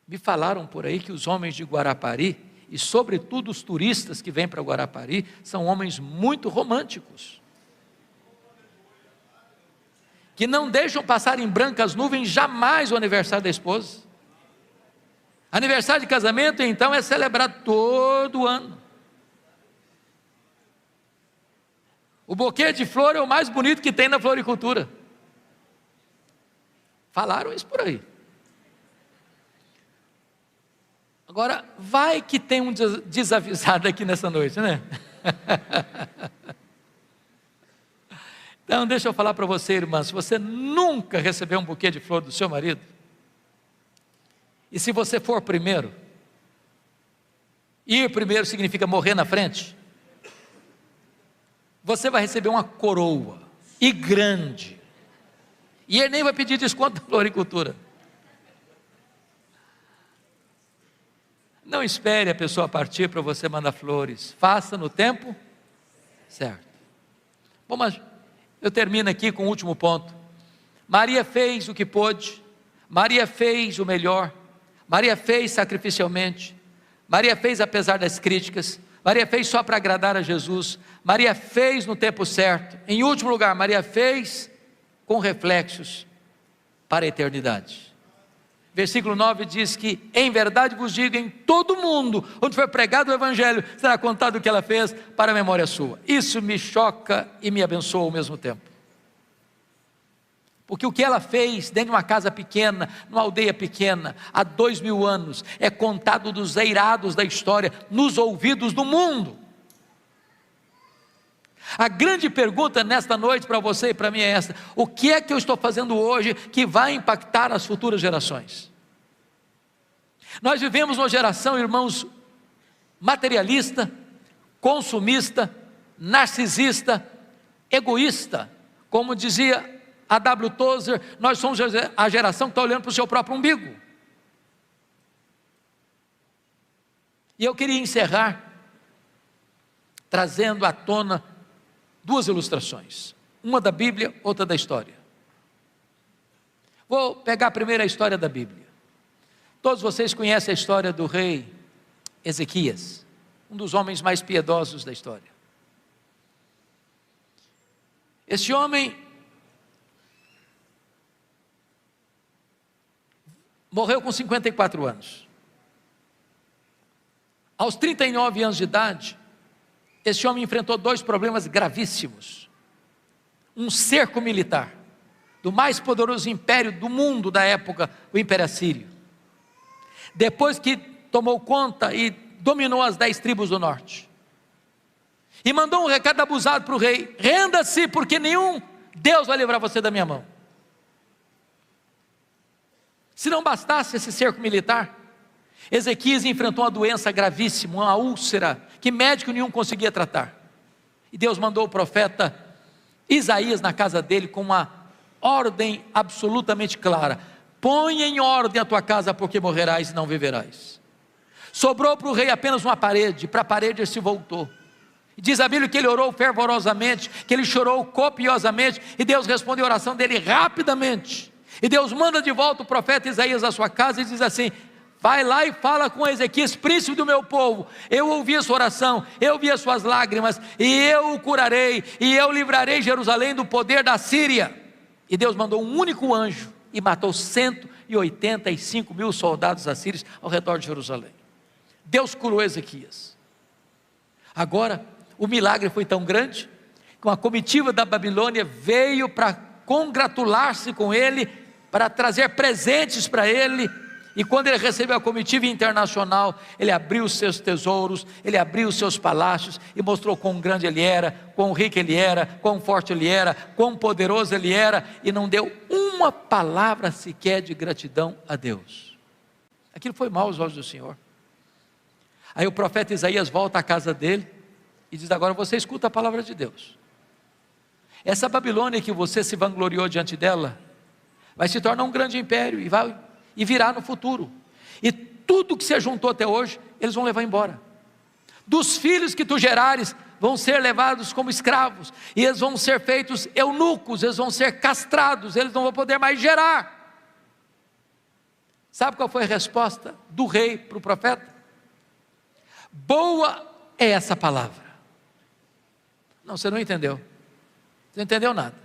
Me falaram por aí que os homens de Guarapari, e sobretudo os turistas que vêm para Guarapari, são homens muito românticos, que não deixam passar em brancas nuvens jamais o aniversário da esposa. Aniversário de casamento, então, é celebrado todo ano. O buquê de flor é o mais bonito que tem na floricultura. Falaram isso por aí. Agora, vai que tem um desavisado aqui nessa noite, né? Então, deixa eu falar para você, irmã: se você nunca recebeu um buquê de flor do seu marido, e se você for primeiro, ir primeiro significa morrer na frente, você vai receber uma coroa, e grande, e ele nem vai pedir desconto da floricultura. Não espere a pessoa partir para você mandar flores, faça no tempo certo. Bom, mas eu termino aqui com o último ponto. Maria fez o que pôde, Maria fez o melhor, Maria fez sacrificialmente, Maria fez apesar das críticas, Maria fez só para agradar a Jesus, Maria fez no tempo certo. Em último lugar, Maria fez com reflexos para a eternidade. Versículo 9 diz que, em verdade vos digo, em todo mundo, onde foi pregado o Evangelho, será contado o que ela fez para a memória sua. Isso me choca e me abençoa ao mesmo tempo. Porque o que ela fez dentro de uma casa pequena, numa aldeia pequena, há 2000 anos, é contado dos eirados da história, nos ouvidos do mundo. A grande pergunta nesta noite para você e para mim é esta: o que é que eu estou fazendo hoje que vai impactar as futuras gerações? Nós vivemos uma geração, irmãos, materialista, consumista, narcisista, egoísta. Como dizia a W. Tozer, nós somos a geração que está olhando para o seu próprio umbigo. E eu queria encerrar trazendo à tona duas ilustrações, uma da Bíblia, outra da história. Vou pegar a primeira história da Bíblia. Todos vocês conhecem a história do rei Ezequias, um dos homens mais piedosos da história. Este homem morreu com 54 anos. Aos 39 anos de idade, esse homem enfrentou dois problemas gravíssimos: um cerco militar do mais poderoso império do mundo da época, o Império Assírio. Depois que tomou conta e dominou as 10 tribos do norte, e mandou um recado abusado para o rei: renda-se, porque nenhum Deus vai livrar você da minha mão. Se não bastasse esse cerco militar, Ezequias enfrentou uma doença gravíssima, uma úlcera, que médico nenhum conseguia tratar. E Deus mandou o profeta Isaías na casa dele com uma ordem absolutamente clara: põe em ordem a tua casa, porque morrerás e não viverás. Sobrou para o rei apenas uma parede, para a parede ele se voltou. Diz a Bíblia que ele orou fervorosamente, que ele chorou copiosamente, e Deus respondeu a oração dele rapidamente. E Deus manda de volta o profeta Isaías à sua casa e diz assim: vai lá e fala com Ezequias, príncipe do meu povo. Eu ouvi a sua oração, eu vi as suas lágrimas, e eu o curarei, e eu livrarei Jerusalém do poder da Síria. E Deus mandou um único anjo e matou 185 mil soldados assírios ao redor de Jerusalém. Deus curou Ezequias. Agora, o milagre foi tão grande que uma comitiva da Babilônia veio para congratular-se com ele, para trazer presentes para ele. E quando ele recebeu a comitiva internacional, ele abriu os seus tesouros, ele abriu os seus palácios e mostrou quão grande ele era, quão rico ele era, quão forte ele era, quão poderoso ele era, e não deu uma palavra sequer de gratidão a Deus. Aquilo foi mal aos olhos do Senhor. Aí o profeta Isaías volta à casa dele e diz: agora você escuta a palavra de Deus. Essa Babilônia que você se vangloriou diante dela, vai se tornar um grande império e virá no futuro, e tudo que você juntou até hoje, eles vão levar embora. Dos filhos que tu gerares, vão ser levados como escravos, e eles vão ser feitos eunucos, eles vão ser castrados, eles não vão poder mais gerar. Sabe qual foi a resposta do rei para o profeta? Boa é essa palavra. Não, você não entendeu. Você não entendeu nada.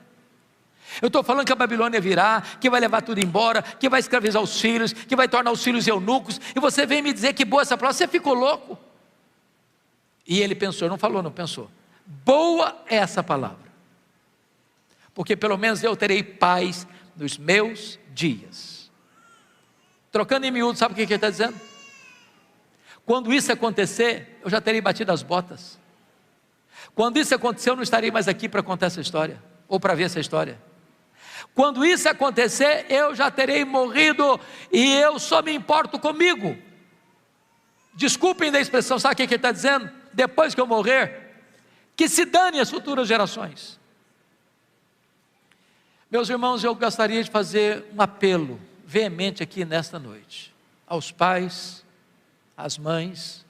Eu estou falando que a Babilônia virá, que vai levar tudo embora, que vai escravizar os filhos, que vai tornar os filhos eunucos, e você vem me dizer que boa essa palavra. Você ficou louco? E ele pensou, não falou, não pensou. Boa é essa palavra, porque pelo menos eu terei paz nos meus dias. Trocando em miúdo, sabe o que ele está dizendo? Quando isso acontecer, eu já terei batido as botas. Quando isso acontecer, eu não estarei mais aqui para contar essa história, ou para ver essa história. Quando isso acontecer, eu já terei morrido, e eu só me importo comigo. Desculpem da expressão, sabe o que ele está dizendo? Depois que eu morrer, que se dane as futuras gerações. Meus irmãos, eu gostaria de fazer um apelo veemente aqui nesta noite, aos pais, às mães,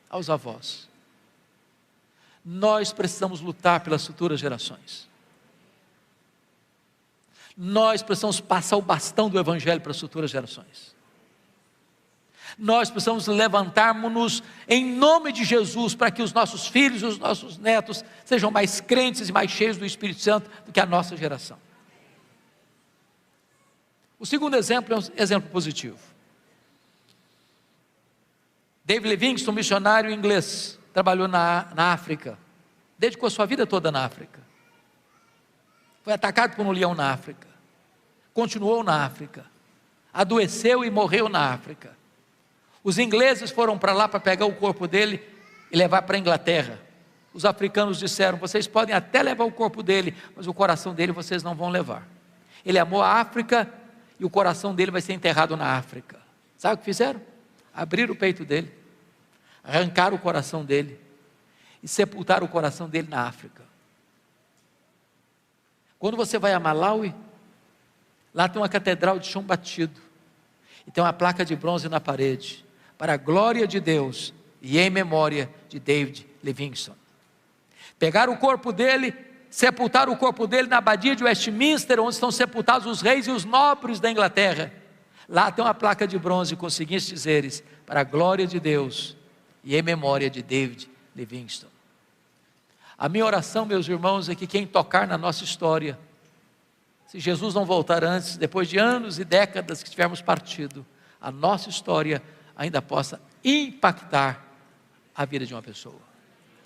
aos avós. Nós precisamos lutar pelas futuras gerações. Nós precisamos passar o bastão do Evangelho para as futuras gerações. Nós precisamos levantarmos-nos em nome de Jesus, para que os nossos filhos e os nossos netos sejam mais crentes e mais cheios do Espírito Santo do que a nossa geração. O segundo exemplo é um exemplo positivo. David Livingstone, missionário inglês, trabalhou na África, dedicou sua vida toda na África. Foi atacado por um leão na África, continuou na África, adoeceu e morreu na África. Os ingleses foram para lá para pegar o corpo dele e levar para a Inglaterra. Os africanos disseram: vocês podem até levar o corpo dele, mas o coração dele vocês não vão levar. Ele amou a África e o coração dele vai ser enterrado na África. Sabe o que fizeram? Abriram o peito dele, arrancaram o coração dele e sepultaram o coração dele na África. Quando você vai a Malawi, lá tem uma catedral de chão batido e tem uma placa de bronze na parede, para a glória de Deus e em memória de David Livingstone. Pegaram o corpo dele, sepultaram o corpo dele na abadia de Westminster, onde estão sepultados os reis e os nobres da Inglaterra. Lá tem uma placa de bronze com os seguintes dizeres: para a glória de Deus e em memória de David Livingstone. A minha oração, meus irmãos, é que quem tocar na nossa história, se Jesus não voltar antes, depois de anos e décadas que tivermos partido, a nossa história ainda possa impactar a vida de uma pessoa,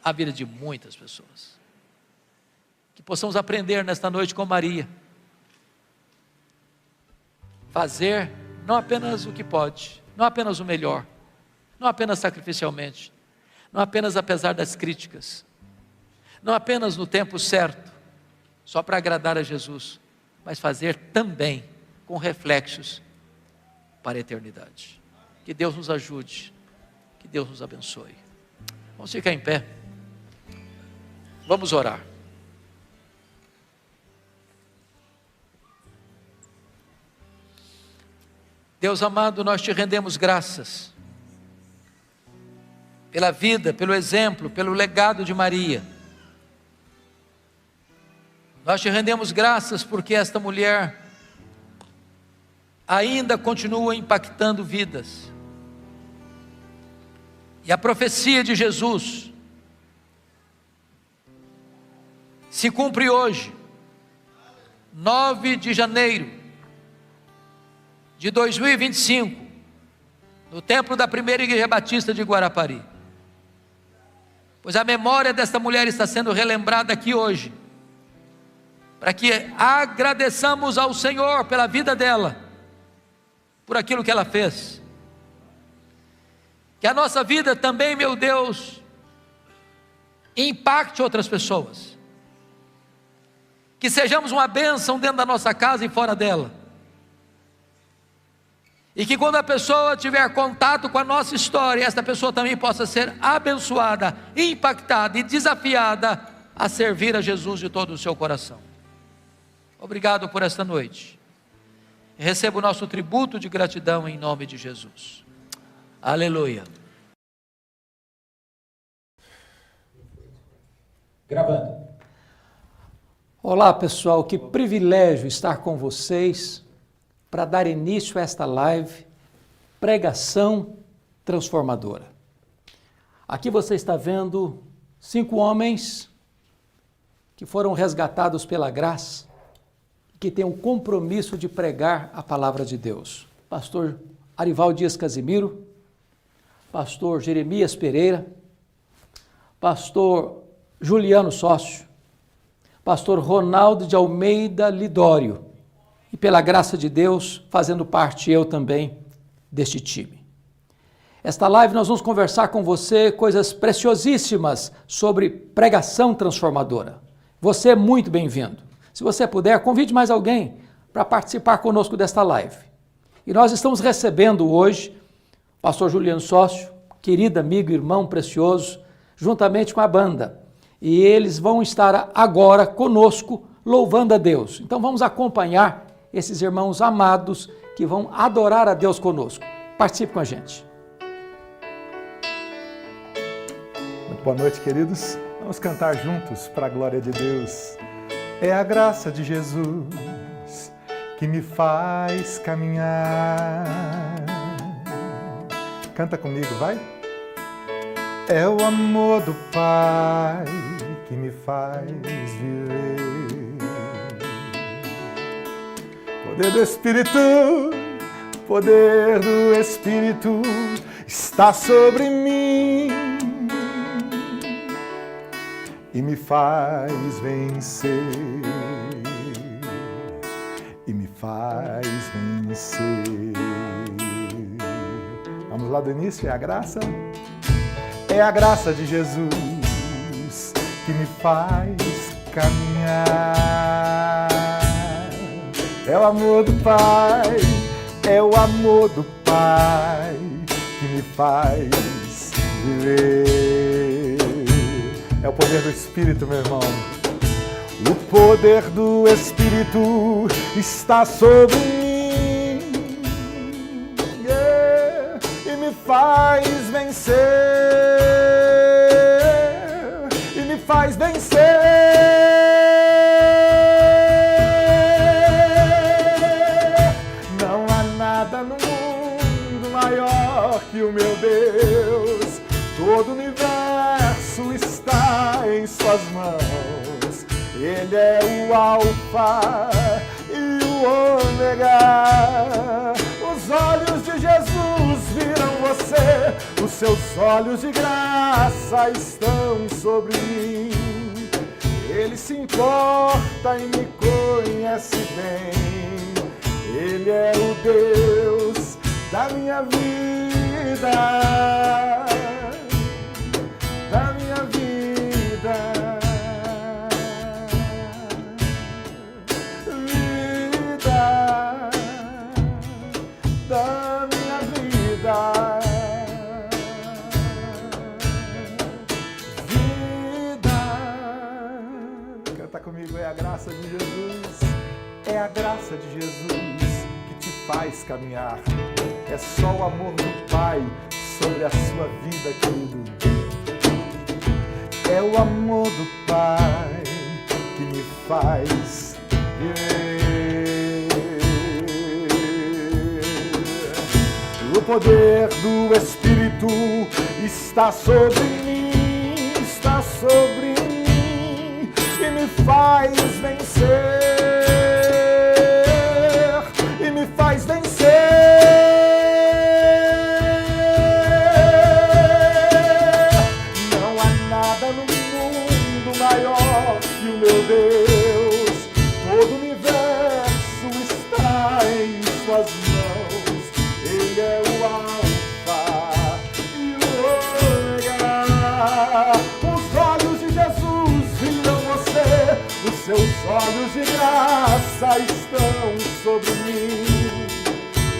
a vida de muitas pessoas. Que possamos aprender nesta noite com Maria, fazer não apenas o que pode, não apenas o melhor, não apenas sacrificialmente, não apenas apesar das críticas, não apenas no tempo certo, só para agradar a Jesus, mas fazer também com reflexos para a eternidade. Que Deus nos ajude, que Deus nos abençoe. Vamos ficar em pé, vamos orar. Deus amado, nós te rendemos graças pela vida, pelo exemplo, pelo legado de Maria. Nós te rendemos graças porque esta mulher ainda continua impactando vidas. E a profecia de Jesus se cumpre hoje, 9 de janeiro de 2025, no templo da primeira igreja batista de Guarapari. Pois a memória desta mulher está sendo relembrada aqui hoje, para que agradeçamos ao Senhor pela vida dela, por aquilo que ela fez. Que a nossa vida também, meu Deus, impacte outras pessoas. Que sejamos uma bênção dentro da nossa casa e fora dela. E que quando a pessoa tiver contato com a nossa história, esta pessoa também possa ser abençoada, impactada e desafiada a servir a Jesus de todo o seu coração. Obrigado por esta noite. Receba o nosso tributo de gratidão em nome de Jesus. Aleluia. Gravando. Olá pessoal, que privilégio estar com vocês para dar início a esta live, Pregação Transformadora. Aqui você está vendo 5 homens que foram resgatados pela graça, que têm um compromisso de pregar a palavra de Deus. Pastor Arival Dias Casimiro, pastor Jeremias Pereira, pastor Juliano Sócio, pastor Ronaldo de Almeida Lidório, e pela graça de Deus, fazendo parte eu também deste time. Esta live nós vamos conversar com você coisas preciosíssimas sobre pregação transformadora. Você é muito bem-vindo. Se você puder, convide mais alguém para participar conosco desta live. E nós estamos recebendo hoje o pastor Juliano Sócio, querido amigo, irmão precioso, juntamente com a banda. E eles vão estar agora conosco, louvando a Deus. Então vamos acompanhar esses irmãos amados que vão adorar a Deus conosco. Participe com a gente. Muito boa noite, queridos. Vamos cantar juntos para a glória de Deus. É a graça de Jesus que me faz caminhar. Canta comigo, vai. É o amor do Pai que me faz viver. Poder do Espírito, poder do Espírito está sobre mim e me faz vencer, e me faz vencer. Vamos lá do início, é a graça de Jesus que me faz caminhar. É o amor do Pai, é o amor do Pai que me faz viver. É o poder do Espírito, meu irmão. O poder do Espírito está sobre mim, yeah, e me faz vencer, e me faz vencer. Não há nada no mundo maior que o meu Deus. Todo o universo está em suas mãos. Ele é o Alfa e o Ômega. Os olhos de Jesus viram você, os seus olhos de graça estão sobre mim. Ele se importa e me conhece bem. Ele é o Deus da minha vida, da minha vida, vida, da minha vida, vida. Canta comigo, é a graça de Jesus, é a graça de Jesus que te faz caminhar. É só o amor do Pai sobre a sua vida, querido. É o amor do Pai que me faz viver. O poder do Espírito está sobre mim, está sobre mim e me faz vencer, e me faz vencer. Não há nada no mundo maior que o meu Deus. Todo o universo está em suas mãos. Ele é o Alfa e o Ômega. Os olhos de Jesus viram você, os seus olhos de graça estão sobre mim.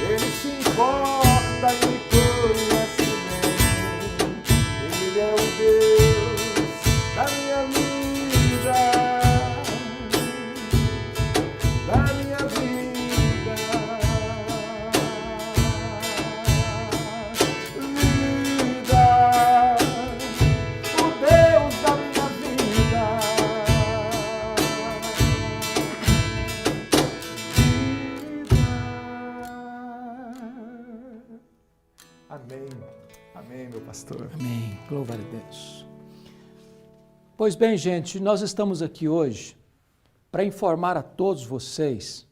Ele se importa e me conhece bem. Ele é o Deus da minha vida, da minha vida, vida, o Deus da minha vida, vida. Amém, amém, meu pastor. Amém. Glória a Deus. Pois bem, gente, nós estamos aqui hoje para informar a todos vocês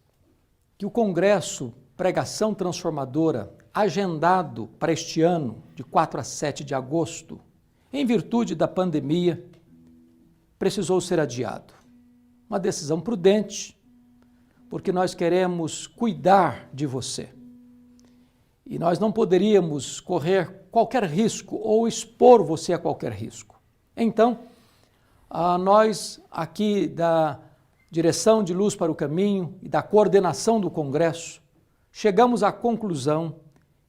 que o Congresso Pregação Transformadora, agendado para este ano, de 4 a 7 de agosto, em virtude da pandemia, precisou ser adiado. Uma decisão prudente, porque nós queremos cuidar de você. E nós não poderíamos correr qualquer risco ou expor você a qualquer risco. Então, nós aqui da Direção de Luz para o Caminho e da coordenação do Congresso, chegamos à conclusão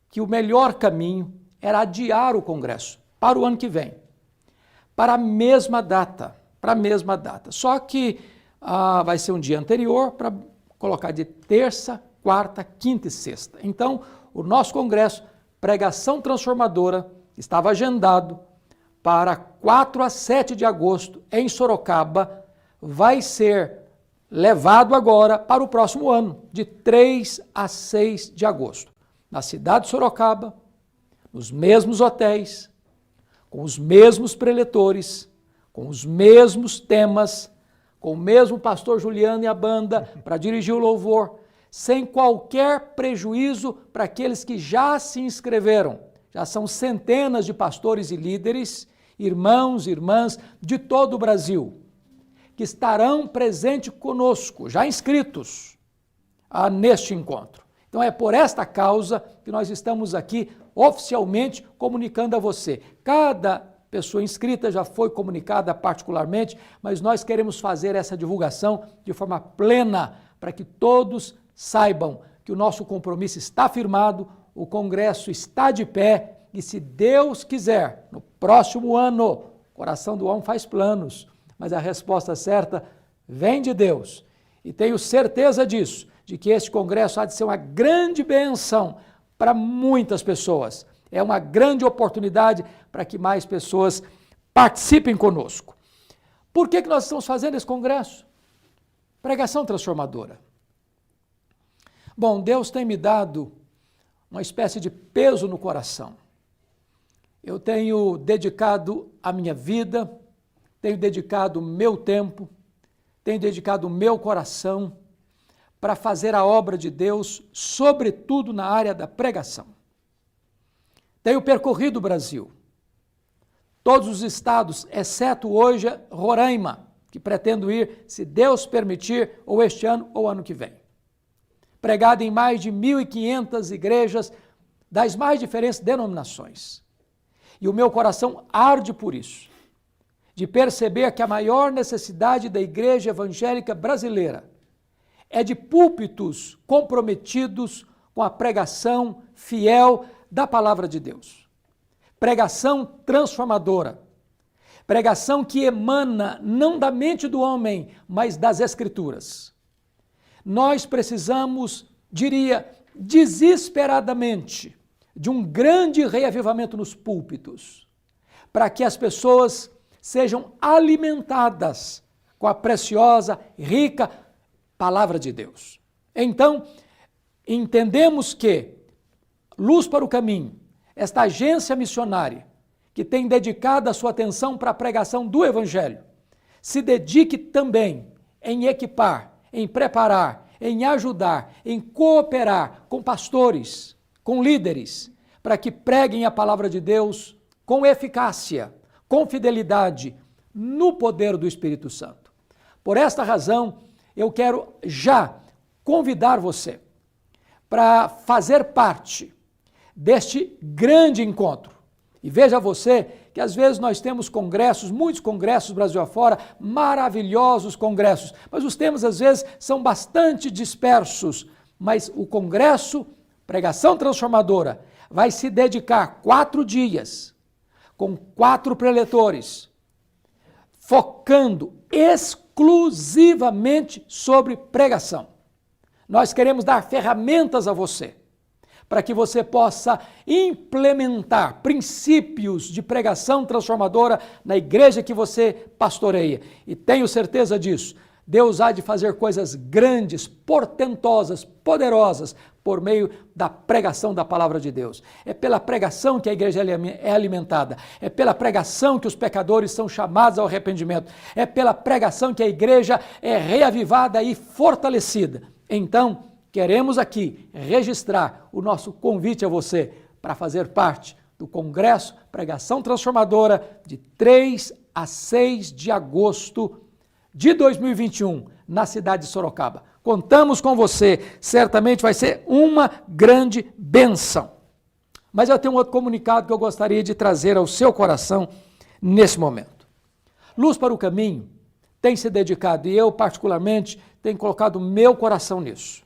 que o melhor caminho era adiar o Congresso para o ano que vem, para a mesma data, Só que vai ser um dia anterior para colocar de terça, quarta, quinta e sexta. Então, o nosso Congresso Pregação Transformadora estava agendado para 4 a 7 de agosto em Sorocaba, vai ser levado agora para o próximo ano, de 3 a 6 de agosto, na cidade de Sorocaba, nos mesmos hotéis, com os mesmos preletores, com os mesmos temas, com o mesmo pastor Juliano e a banda para dirigir o louvor, sem qualquer prejuízo para aqueles que já se inscreveram. Já são centenas de pastores e líderes, irmãos e irmãs de todo o Brasil, que estarão presentes conosco, já inscritos neste encontro. Então é por esta causa que nós estamos aqui oficialmente comunicando a você. Cada pessoa inscrita já foi comunicada particularmente, mas nós queremos fazer essa divulgação de forma plena para que todos saibam que o nosso compromisso está firmado, o Congresso está de pé e, se Deus quiser, no próximo ano, o coração do homem faz planos, mas a resposta certa vem de Deus. E tenho certeza disso, de que este congresso há de ser uma grande bênção para muitas pessoas. É uma grande oportunidade para que mais pessoas participem conosco. Por que nós estamos fazendo esse congresso? Pregação transformadora. Bom, Deus tem me dado uma espécie de peso no coração. Eu tenho dedicado a minha vida, tenho dedicado o meu tempo, tenho dedicado o meu coração para fazer a obra de Deus, sobretudo na área da pregação. Tenho percorrido o Brasil, todos os estados, exceto hoje Roraima, que pretendo ir, se Deus permitir, ou este ano ou ano que vem. Pregado em mais de 1.500 igrejas das mais diferentes denominações. E o meu coração arde por isso, de perceber que a maior necessidade da igreja evangélica brasileira é de púlpitos comprometidos com a pregação fiel da palavra de Deus. Pregação transformadora. Pregação que emana não da mente do homem, mas das Escrituras. Nós precisamos, diria, desesperadamente, de um grande reavivamento nos púlpitos, para que as pessoas sejam alimentadas com a preciosa, rica palavra de Deus. Então, entendemos que Luz para o Caminho, esta agência missionária, que tem dedicado a sua atenção para a pregação do Evangelho, se dedique também em equipar, em preparar, em ajudar, em cooperar com pastores, com líderes, para que preguem a palavra de Deus com eficácia, com fidelidade, no poder do Espírito Santo. Por esta razão, eu quero já convidar você para fazer parte deste grande encontro. E veja você que às vezes nós temos congressos, muitos congressos Brasil afora, maravilhosos congressos, mas os temas às vezes são bastante dispersos, mas o congresso Pregação Transformadora vai se dedicar 4 dias, com 4 preletores, focando exclusivamente sobre pregação. Nós queremos dar ferramentas a você, para que você possa implementar princípios de pregação transformadora na igreja que você pastoreia. E tenho certeza disso. Deus há de fazer coisas grandes, portentosas, poderosas, por meio da pregação da palavra de Deus. É pela pregação que a igreja é alimentada. É pela pregação que os pecadores são chamados ao arrependimento. É pela pregação que a igreja é reavivada e fortalecida. Então, queremos aqui registrar o nosso convite a você para fazer parte do Congresso Pregação Transformadora de 3 a 6 de agosto de 2021, na cidade de Sorocaba. Contamos com você, certamente vai ser uma grande bênção. Mas eu tenho um outro comunicado que eu gostaria de trazer ao seu coração nesse momento. Luz para o Caminho tem se dedicado, e eu particularmente tenho colocado o meu coração nisso,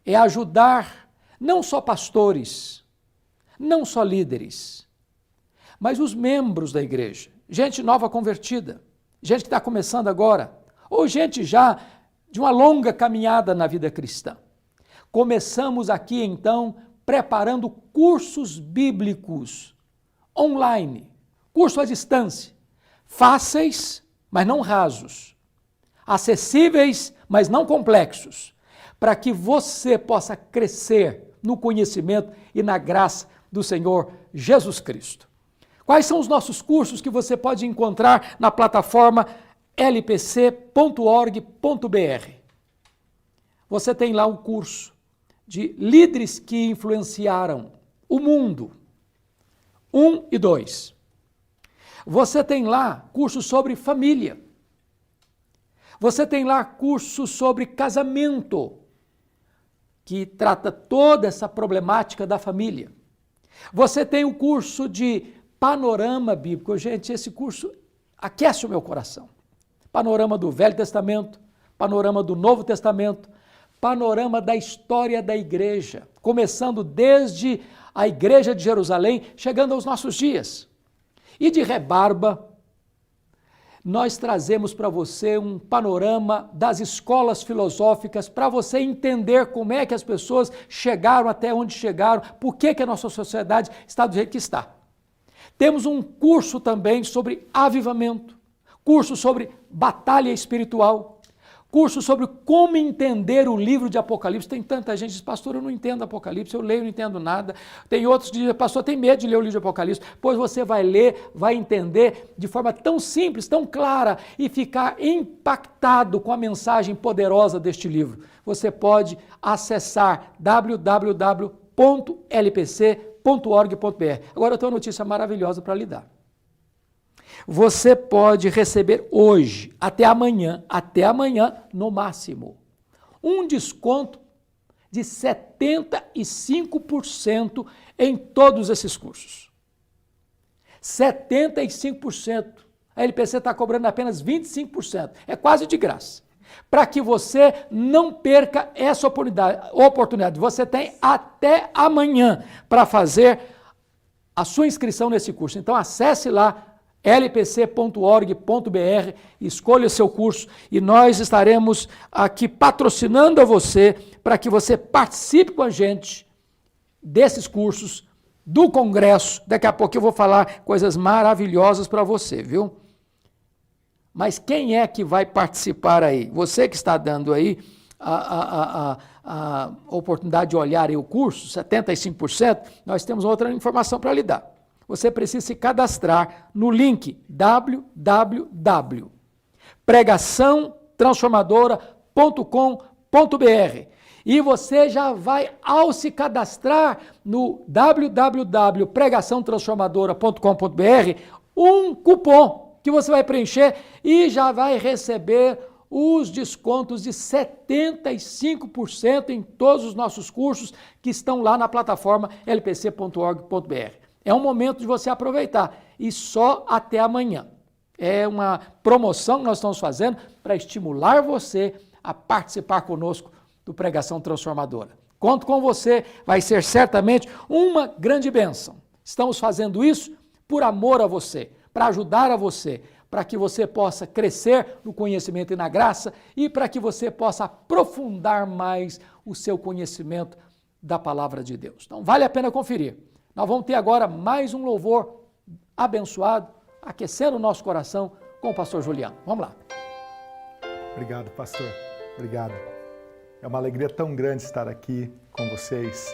é ajudar não só pastores, não só líderes, mas os membros da igreja, gente nova convertida, gente que está começando agora, ou gente já de uma longa caminhada na vida cristã. Começamos aqui, então, preparando cursos bíblicos online, curso à distância, fáceis, mas não rasos, acessíveis, mas não complexos, para que você possa crescer no conhecimento e na graça do Senhor Jesus Cristo. Quais são os nossos cursos que você pode encontrar na plataforma lpc.org.br? Você tem lá um curso de líderes que influenciaram o mundo, 1 e 2. Você tem lá curso sobre família. Você tem lá curso sobre casamento, que trata toda essa problemática da família. Você tem o curso de panorama bíblico. Gente, esse curso aquece o meu coração. Panorama do Velho Testamento, panorama do Novo Testamento, panorama da história da igreja, começando desde a igreja de Jerusalém, chegando aos nossos dias. E de rebarba, nós trazemos para você um panorama das escolas filosóficas para você entender como é que as pessoas chegaram até onde chegaram, por que a nossa sociedade está do jeito que está. Temos um curso também sobre avivamento, curso sobre batalha espiritual, curso sobre como entender o livro de Apocalipse. Tem tanta gente que diz, pastor, eu não entendo Apocalipse, eu leio e não entendo nada. Tem outros que dizem, pastor, tem medo de ler o livro de Apocalipse. Pois você vai ler, vai entender de forma tão simples, tão clara e ficar impactado com a mensagem poderosa deste livro. Você pode acessar www.lpc.org.br. Agora eu tenho uma notícia maravilhosa para lhe dar. Você pode receber hoje, até amanhã no máximo, um desconto de 75% em todos esses cursos. 75%. A LPC está cobrando apenas 25%. É quase de graça. Para que você não perca essa oportunidade. Você tem até amanhã para fazer a sua inscrição nesse curso. Então acesse lá lpc.org.br, escolha seu curso e nós estaremos aqui patrocinando a você para que você participe com a gente desses cursos, do congresso. Daqui a pouco eu vou falar coisas maravilhosas para você, viu? Mas quem é que vai participar aí? Você que está dando aí a oportunidade de olhar aí o curso, 75%, nós temos outra informação para lhe dar. Você precisa se cadastrar no link www.pregaçãotransformadora.com.br e você já vai, ao se cadastrar no www.pregaçãotransformadora.com.br, um cupom que você vai preencher e já vai receber os descontos de 75% em todos os nossos cursos que estão lá na plataforma lpc.org.br. É um momento de você aproveitar e só até amanhã. É uma promoção que nós estamos fazendo para estimular você a participar conosco do Pregação Transformadora. Conto com você, vai ser certamente uma grande bênção. Estamos fazendo isso por amor a você, para ajudar a você, para que você possa crescer no conhecimento e na graça e para que você possa aprofundar mais o seu conhecimento da palavra de Deus. Então vale a pena conferir. Nós vamos ter agora mais um louvor abençoado, aquecendo o nosso coração com o pastor Juliano. Vamos lá. Obrigado, pastor. Obrigado. É uma alegria tão grande estar aqui com vocês.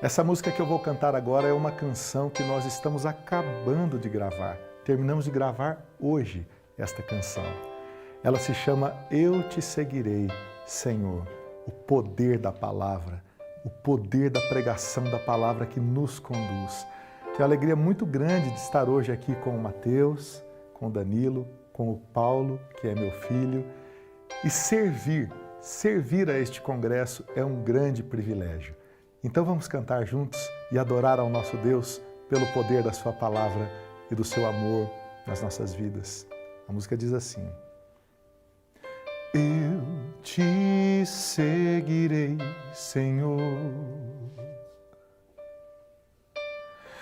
Essa música que eu vou cantar agora é uma canção que nós estamos acabando de gravar. Terminamos de gravar hoje esta canção. Ela se chama Eu Te Seguirei, Senhor. O poder da palavra. O poder da pregação da palavra que nos conduz. Tenho uma alegria muito grande de estar hoje aqui com o Mateus, com o Danilo, com o Paulo, que é meu filho, e servir a este congresso é um grande privilégio. Então vamos cantar juntos e adorar ao nosso Deus pelo poder da sua palavra e do seu amor nas nossas vidas. A música diz assim: Eu te seguirei, Senhor,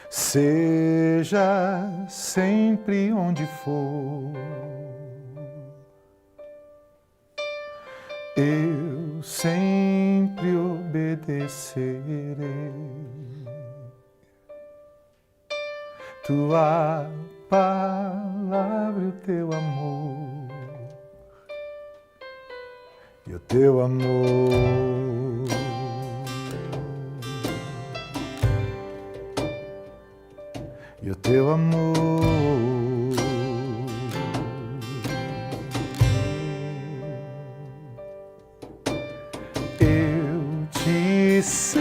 seja sempre onde for, eu sempre obedecerei. Tua palavra e o teu amor, e o teu amor. E o teu amor.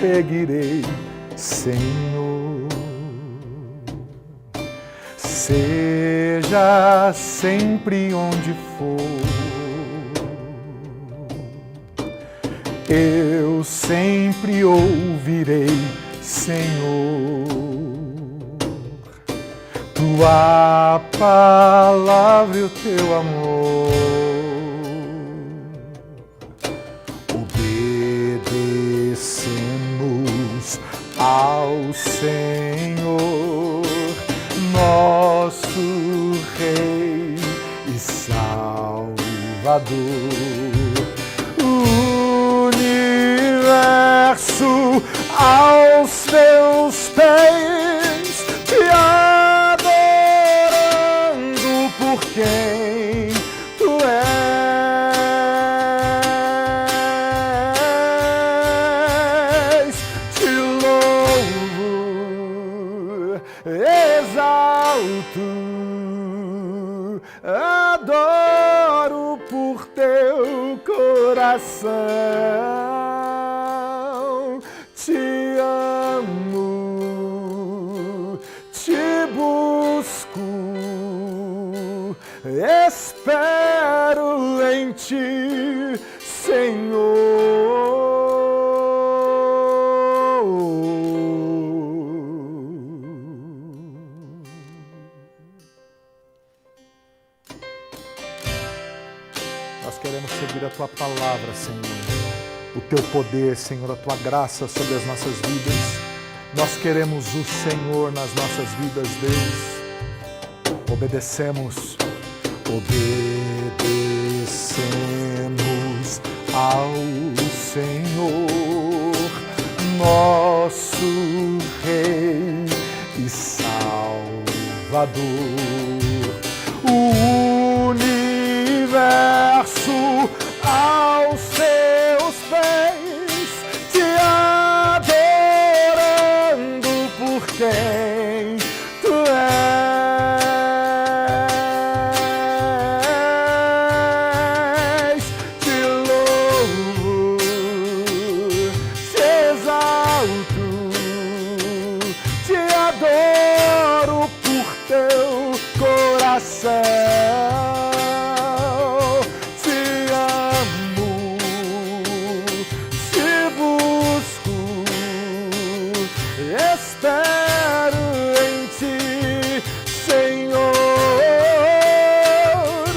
seguirei, Senhor. Seja sempre onde for, eu sempre ouvirei, Senhor, tua palavra e o teu amor. Obedecemos ao Senhor, nosso Rei e Salvador. O universo aos teus pés, te adorando por quem tu és. Te louvo, exalto, adoro por teu coração. Te amo, te busco, espero em ti, Senhor. Nós queremos seguir a tua palavra, Senhor, o teu poder, Senhor, a tua graça sobre as nossas vidas. Nós queremos o Senhor nas nossas vidas, Deus. Obedecemos ao Senhor, nosso Rei e Salvador. O universo aos seus pés, te adorando por quem tu és. Te louvo, te exalto, te adoro por teu coração. Espero em ti, Senhor.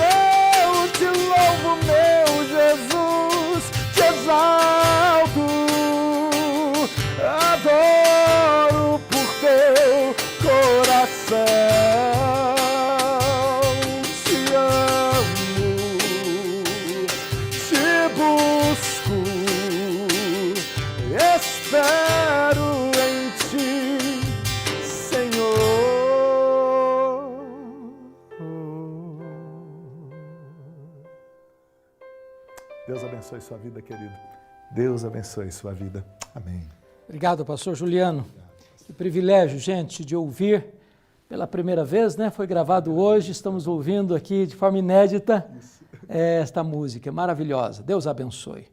Eu te louvo, meu Jesus, te exalto, adoro por teu coração. Te amo, te busco, espero em ti, Senhor. Deus abençoe sua vida, querido. Deus abençoe sua vida. Amém. Obrigado, pastor Juliano. Que privilégio, gente, de ouvir pela primeira vez, né? Foi gravado hoje, estamos ouvindo aqui de forma inédita esta música maravilhosa. Deus abençoe.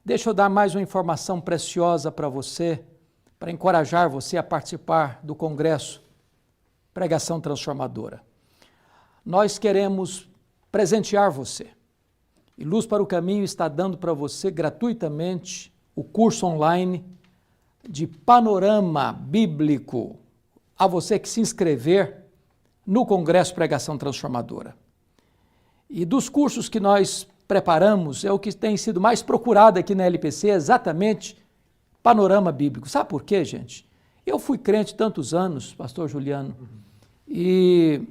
Deixa eu dar mais uma informação preciosa para você, para encorajar você a participar do Congresso Pregação Transformadora. Nós queremos presentear você. E Luz para o Caminho está dando para você gratuitamente o curso online de Panorama Bíblico, a você que se inscrever no Congresso Pregação Transformadora. E dos cursos que nós preparamos, é o que tem sido mais procurado aqui na LPC, exatamente Panorama Bíblico. Sabe por quê, gente? Eu fui crente tantos anos, pastor Juliano, e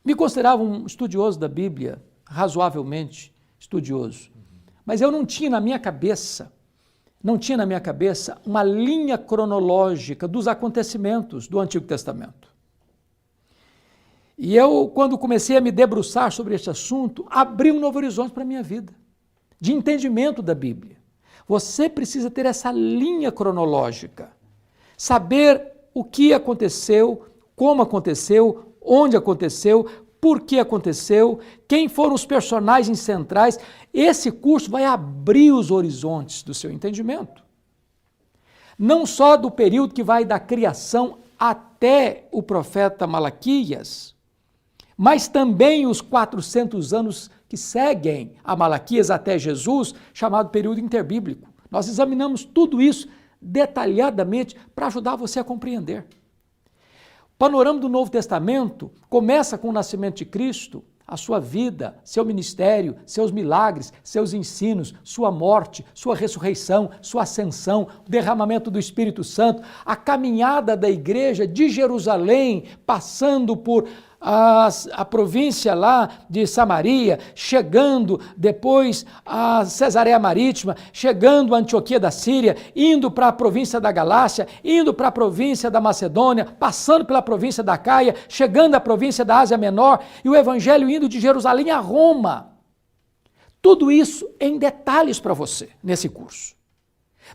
me considerava um estudioso da Bíblia, razoavelmente estudioso. Mas eu não tinha na minha cabeça uma linha cronológica dos acontecimentos do Antigo Testamento. E eu, quando comecei a me debruçar sobre este assunto, abri um novo horizonte para a minha vida, de entendimento da Bíblia. Você precisa ter essa linha cronológica, saber o que aconteceu, como aconteceu, onde aconteceu, por que aconteceu, quem foram os personagens centrais. Esse curso vai abrir os horizontes do seu entendimento. não só do período que vai da criação até o profeta Malaquias, mas também os 400 anos que seguem a Malaquias até Jesus, chamado período interbíblico. Nós examinamos tudo isso detalhadamente para ajudar você a compreender. O panorama do Novo Testamento começa com o nascimento de Cristo, a sua vida, seu ministério, seus milagres, seus ensinos, sua morte, sua ressurreição, sua ascensão, o derramamento do Espírito Santo, a caminhada da igreja de Jerusalém, passando por a província lá de Samaria, chegando depois a Cesareia Marítima, chegando a Antioquia da Síria, indo para a província da Galácia, indo para a província da Macedônia, passando pela província da Caia, chegando à província da Ásia Menor, e o evangelho indo de Jerusalém a Roma. Tudo isso em detalhes para você nesse curso.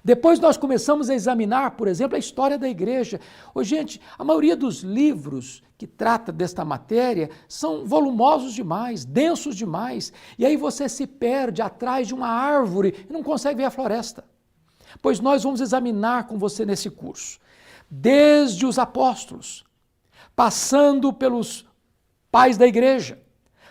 Depois nós começamos a examinar, por exemplo, a história da igreja. Gente, a maioria dos livros que trata desta matéria são volumosos demais, densos demais, e aí você se perde atrás de uma árvore e não consegue ver a floresta. Pois nós vamos examinar com você nesse curso, desde os apóstolos, passando pelos pais da igreja,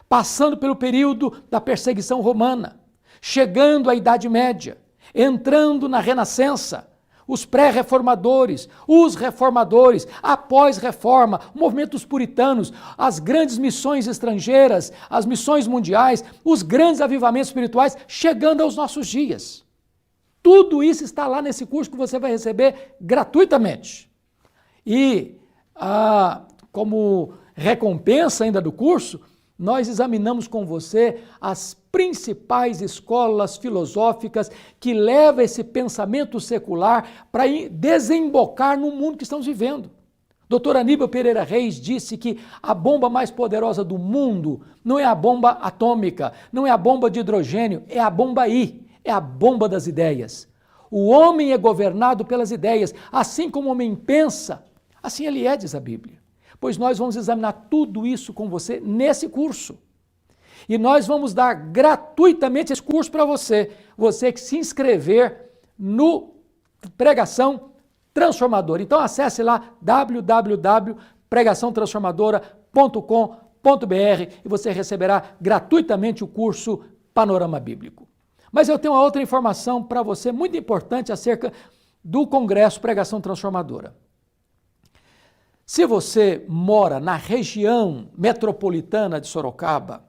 passando pelo período da perseguição romana, chegando à Idade Média, entrando na Renascença, os pré-reformadores, os reformadores, a pós-reforma, o movimento dos puritanos, as grandes missões estrangeiras, as missões mundiais, os grandes avivamentos espirituais, chegando aos nossos dias. Tudo isso está lá nesse curso que você vai receber gratuitamente. E, como recompensa ainda do curso, nós examinamos com você as principais escolas filosóficas que levam esse pensamento secular para desembocar no mundo que estamos vivendo. Dr. Aníbal Pereira Reis disse que a bomba mais poderosa do mundo não é a bomba atômica, não é a bomba de hidrogênio, é a bomba I, é a bomba das ideias. O homem é governado pelas ideias, assim como o homem pensa, assim ele é, diz a Bíblia. Pois nós vamos examinar tudo isso com você nesse curso. E nós vamos dar gratuitamente esse curso para você. Você que se inscrever no Pregação Transformadora. Então acesse lá www.pregaçãotransformadora.com.br e você receberá gratuitamente o curso Panorama Bíblico. Mas eu tenho uma outra informação para você muito importante acerca do Congresso Pregação Transformadora. Se você mora na região metropolitana de Sorocaba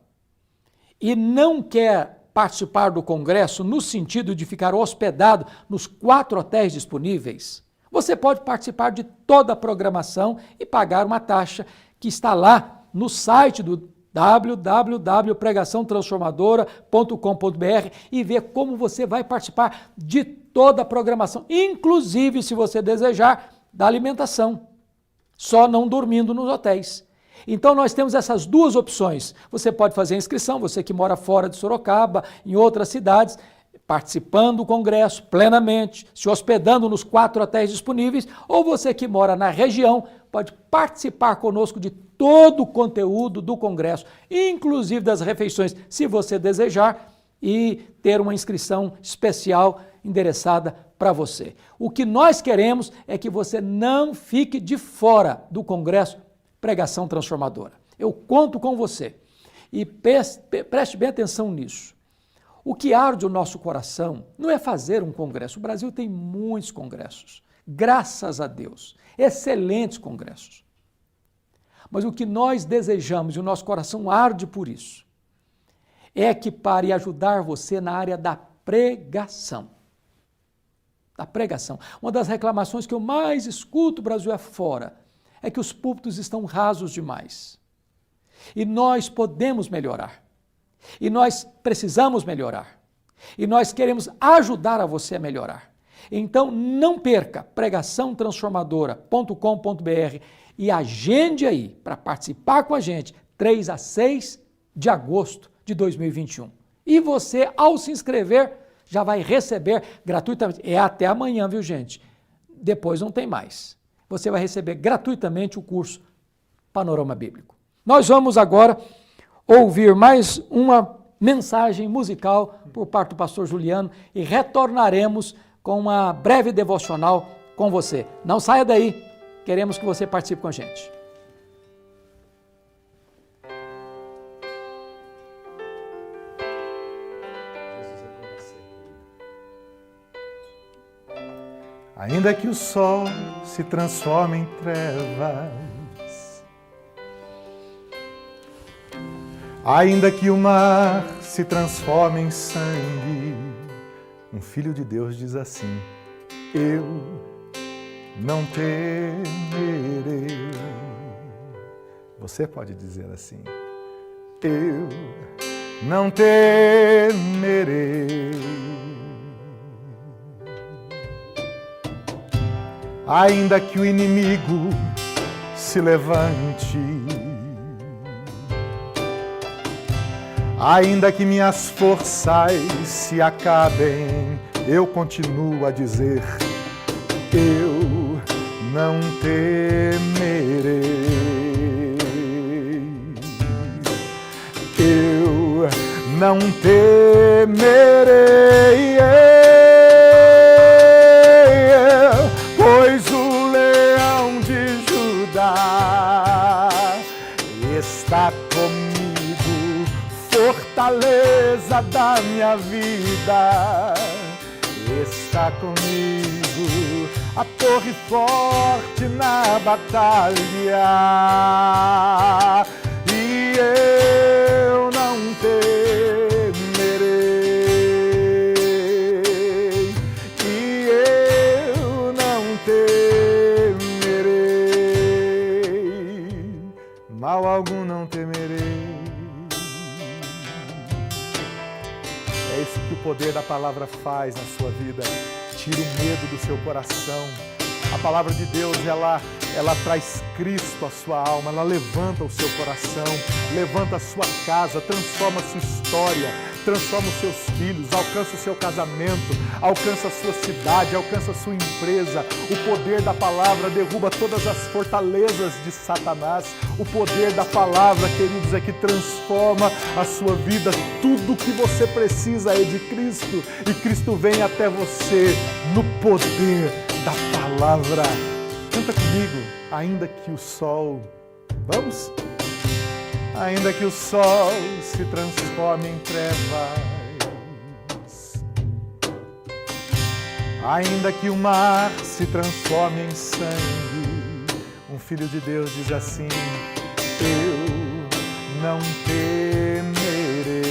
e não quer participar do congresso no sentido de ficar hospedado nos 4 hotéis disponíveis, você pode participar de toda a programação e pagar uma taxa que está lá no site do www.pregaçãotransformadora.com.br e ver como você vai participar de toda a programação, inclusive, se você desejar, da alimentação. Só não dormindo nos hotéis. Então nós temos essas duas opções. Você pode fazer a inscrição, você que mora fora de Sorocaba, em outras cidades, participando do congresso plenamente, se hospedando nos 4 hotéis disponíveis, ou você que mora na região, pode participar conosco de todo o conteúdo do congresso, inclusive das refeições, se você desejar, e ter uma inscrição especial endereçada para você. O que nós queremos é que você não fique de fora do Congresso Pregação Transformadora. Eu conto com você. E preste bem atenção nisso. O que arde o nosso coração não é fazer um congresso. O Brasil tem muitos congressos, graças a Deus, excelentes congressos. Mas o que nós desejamos, e o nosso coração arde por isso, é que pare ajudar você na área da pregação. Da pregação. Uma das reclamações que eu mais escuto Brasil afora é que os púlpitos estão rasos demais. E nós podemos melhorar. E nós precisamos melhorar. E nós queremos ajudar a você a melhorar. Então não perca pregaçãotransformadora.com.br e agende aí para participar com a gente 3 a 6 de agosto de 2021. E você, ao se inscrever, já vai receber gratuitamente. É até amanhã, viu, gente? Depois não tem mais. Você vai receber gratuitamente o curso Panorama Bíblico. Nós vamos agora ouvir mais uma mensagem musical por parte do pastor Juliano e retornaremos com uma breve devocional com você. Não saia daí, queremos que você participe com a gente. Ainda que o sol se transforme em trevas, ainda que o mar se transforme em sangue, um filho de Deus diz assim: eu não temerei. Você pode dizer assim: eu não temerei. Ainda que o inimigo se levante, ainda que minhas forças se acabem, eu continuo a dizer: eu não temerei. Eu não temerei. Pois o leão de Judá está comigo, fortaleza da minha vida, está comigo, a torre forte na batalha, e eu não temerei, e eu não temerei, mal algum não temerei. É isso que o poder da palavra faz na sua vida. Tira o medo do seu coração. A palavra de Deus, ela traz Cristo à sua alma, ela levanta o seu coração, levanta a sua casa, transforma a sua história, transforma os seus filhos, alcança o seu casamento, alcança a sua cidade, alcança a sua empresa. O poder da palavra derruba todas as fortalezas de Satanás. O poder da palavra, queridos, é que transforma a sua vida. Tudo que você precisa é de Cristo, e Cristo vem até você no poder da palavra. Canta comigo: ainda que o sol, vamos? Ainda que o sol se transforme em trevas, ainda que o mar se transforme em sangue, um filho de Deus diz assim: eu não temerei,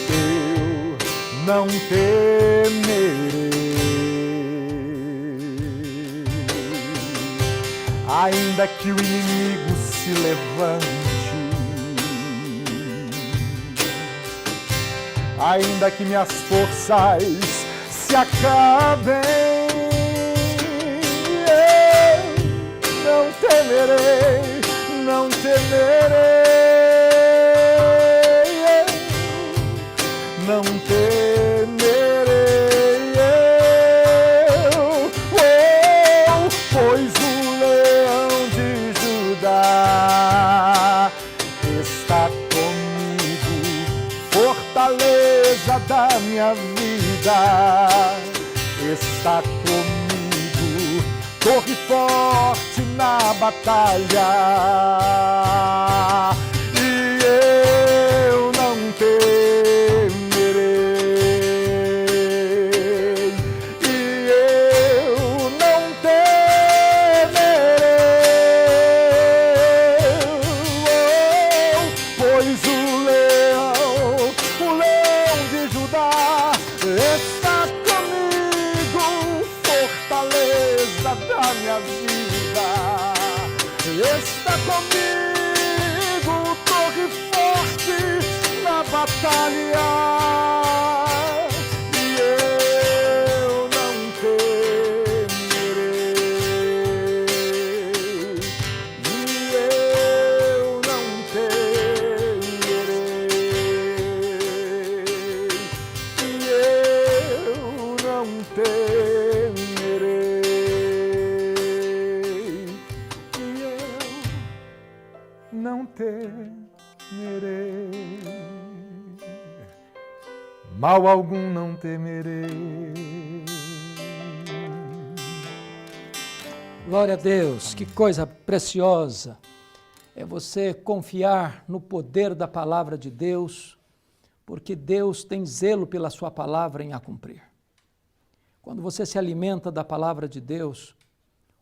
eu não temerei. Ainda que o inimigo se levante, ainda que minhas forças se acabem, eu não temerei, não temerei, não temerei, pois o leão de Judá está comigo, fortaleza da minha vida, está comigo, torre forte na batalha, e eu não temerei, e eu não temerei, pois o leão de Judá está comigo, fortaleza da minha vida, está comigo, torre forte na batalha, e eu não temerei, e eu não temerei, e eu não temerei, e eu não temerei. mal algum não temerei. Glória a Deus, que coisa preciosa é você confiar no poder da palavra de Deus, porque Deus tem zelo pela sua palavra em a cumprir. Quando você se alimenta da palavra de Deus,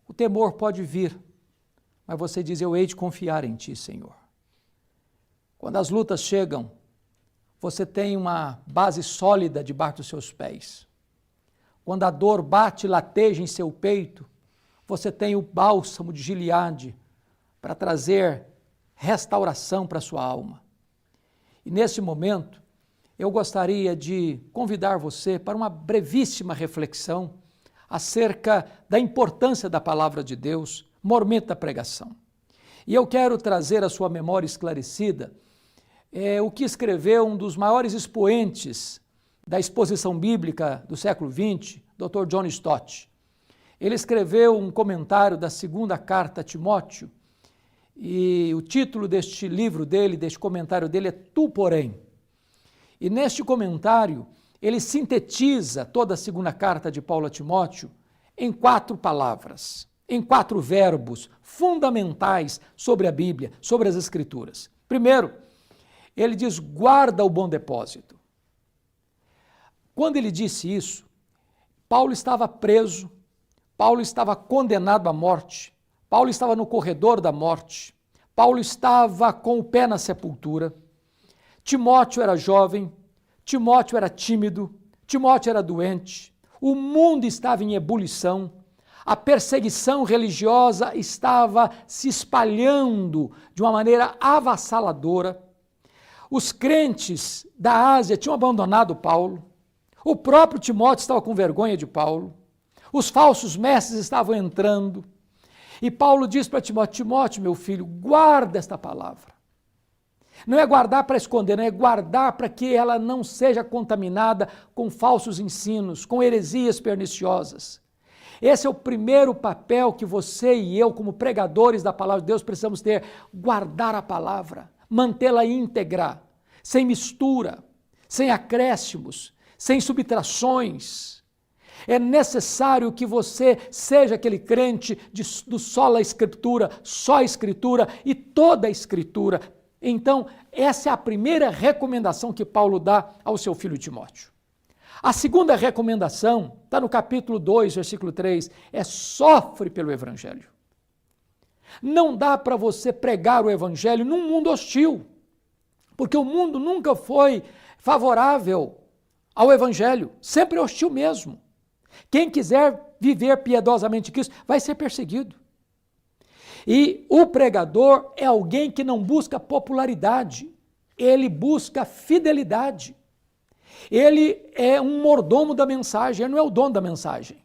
o temor pode vir, mas você diz: eu hei de confiar em Ti, Senhor. Quando as lutas chegam, você tem uma base sólida debaixo dos seus pés. Quando a dor bate e lateja em seu peito, você tem o bálsamo de Gileade para trazer restauração para a sua alma. E nesse momento, eu gostaria de convidar você para uma brevíssima reflexão acerca da importância da palavra de Deus, momento da pregação. E eu quero trazer à sua memória esclarecida o que escreveu um dos maiores expoentes da exposição bíblica do século XX, Dr. John Stott. Ele escreveu um comentário da segunda carta a Timóteo, e o título deste livro dele, deste comentário dele é Tu, porém. E neste comentário, ele sintetiza toda a segunda carta de Paulo a Timóteo em 4 palavras, em 4 verbos fundamentais sobre a Bíblia, sobre as Escrituras. Primeiro, ele diz: guarda o bom depósito. Quando ele disse isso, Paulo estava preso, Paulo estava condenado à morte, Paulo estava no corredor da morte, Paulo estava com o pé na sepultura, Timóteo era jovem, Timóteo era tímido, Timóteo era doente, o mundo estava em ebulição, a perseguição religiosa estava se espalhando de uma maneira avassaladora, os crentes da Ásia tinham abandonado Paulo, o próprio Timóteo estava com vergonha de Paulo, os falsos mestres estavam entrando, e Paulo diz para Timóteo: Timóteo, meu filho, guarda esta palavra. Não é guardar para esconder, não é guardar para que ela não seja contaminada com falsos ensinos, com heresias perniciosas. Esse é o primeiro papel que você e eu, como pregadores da palavra de Deus, precisamos ter: guardar a palavra, mantê-la íntegra, sem mistura, sem acréscimos, sem subtrações. É necessário que você seja aquele crente do sola Escritura, só a Escritura e toda a Escritura. Então, essa é a primeira recomendação que Paulo dá ao seu filho Timóteo. A segunda recomendação está no capítulo 2, versículo 3, é: sofre pelo Evangelho. Não dá para você pregar o Evangelho num mundo hostil, porque o mundo nunca foi favorável ao Evangelho, sempre hostil mesmo. Quem quiser viver piedosamente Cristo vai ser perseguido. E o pregador é alguém que não busca popularidade, ele busca fidelidade. Ele é um mordomo da mensagem, ele não é o dono da mensagem.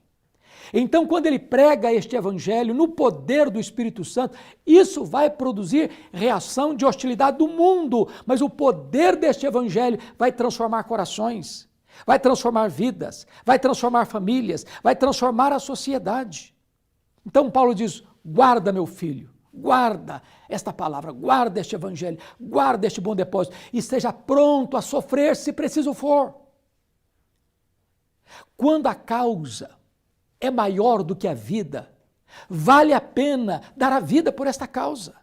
Então, quando ele prega este evangelho no poder do Espírito Santo, isso vai produzir reação de hostilidade do mundo, mas o poder deste evangelho vai transformar corações, vai transformar vidas, vai transformar famílias, vai transformar a sociedade. Então Paulo diz: guarda, meu filho, guarda esta palavra, guarda este evangelho, guarda este bom depósito e esteja pronto a sofrer se preciso for. Quando a causa é maior do que a vida, vale a pena dar a vida por esta causa.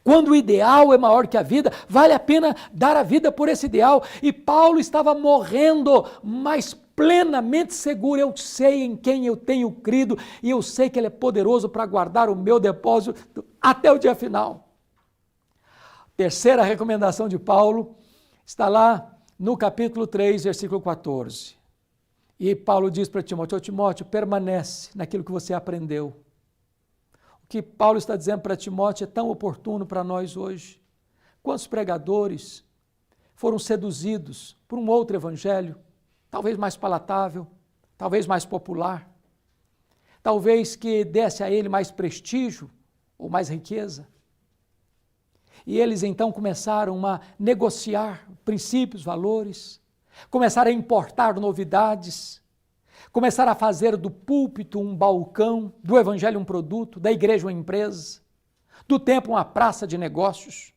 Quando o ideal é maior que a vida, vale a pena dar a vida por esse ideal. E Paulo estava morrendo, mas plenamente seguro: eu sei em quem eu tenho crido e eu sei que Ele é poderoso para guardar o meu depósito até o dia final. Terceira recomendação de Paulo está lá no capítulo 3, versículo 14. E Paulo diz para Timóteo: Timóteo, permanece naquilo que você aprendeu. O que Paulo está dizendo para Timóteo é tão oportuno para nós hoje. Quantos pregadores foram seduzidos por um outro evangelho, talvez mais palatável, talvez mais popular, talvez que desse a ele mais prestígio ou mais riqueza. E eles então começaram a negociar princípios, valores, começaram a importar novidades, começaram a fazer do púlpito um balcão, do evangelho um produto, da igreja uma empresa, do templo uma praça de negócios,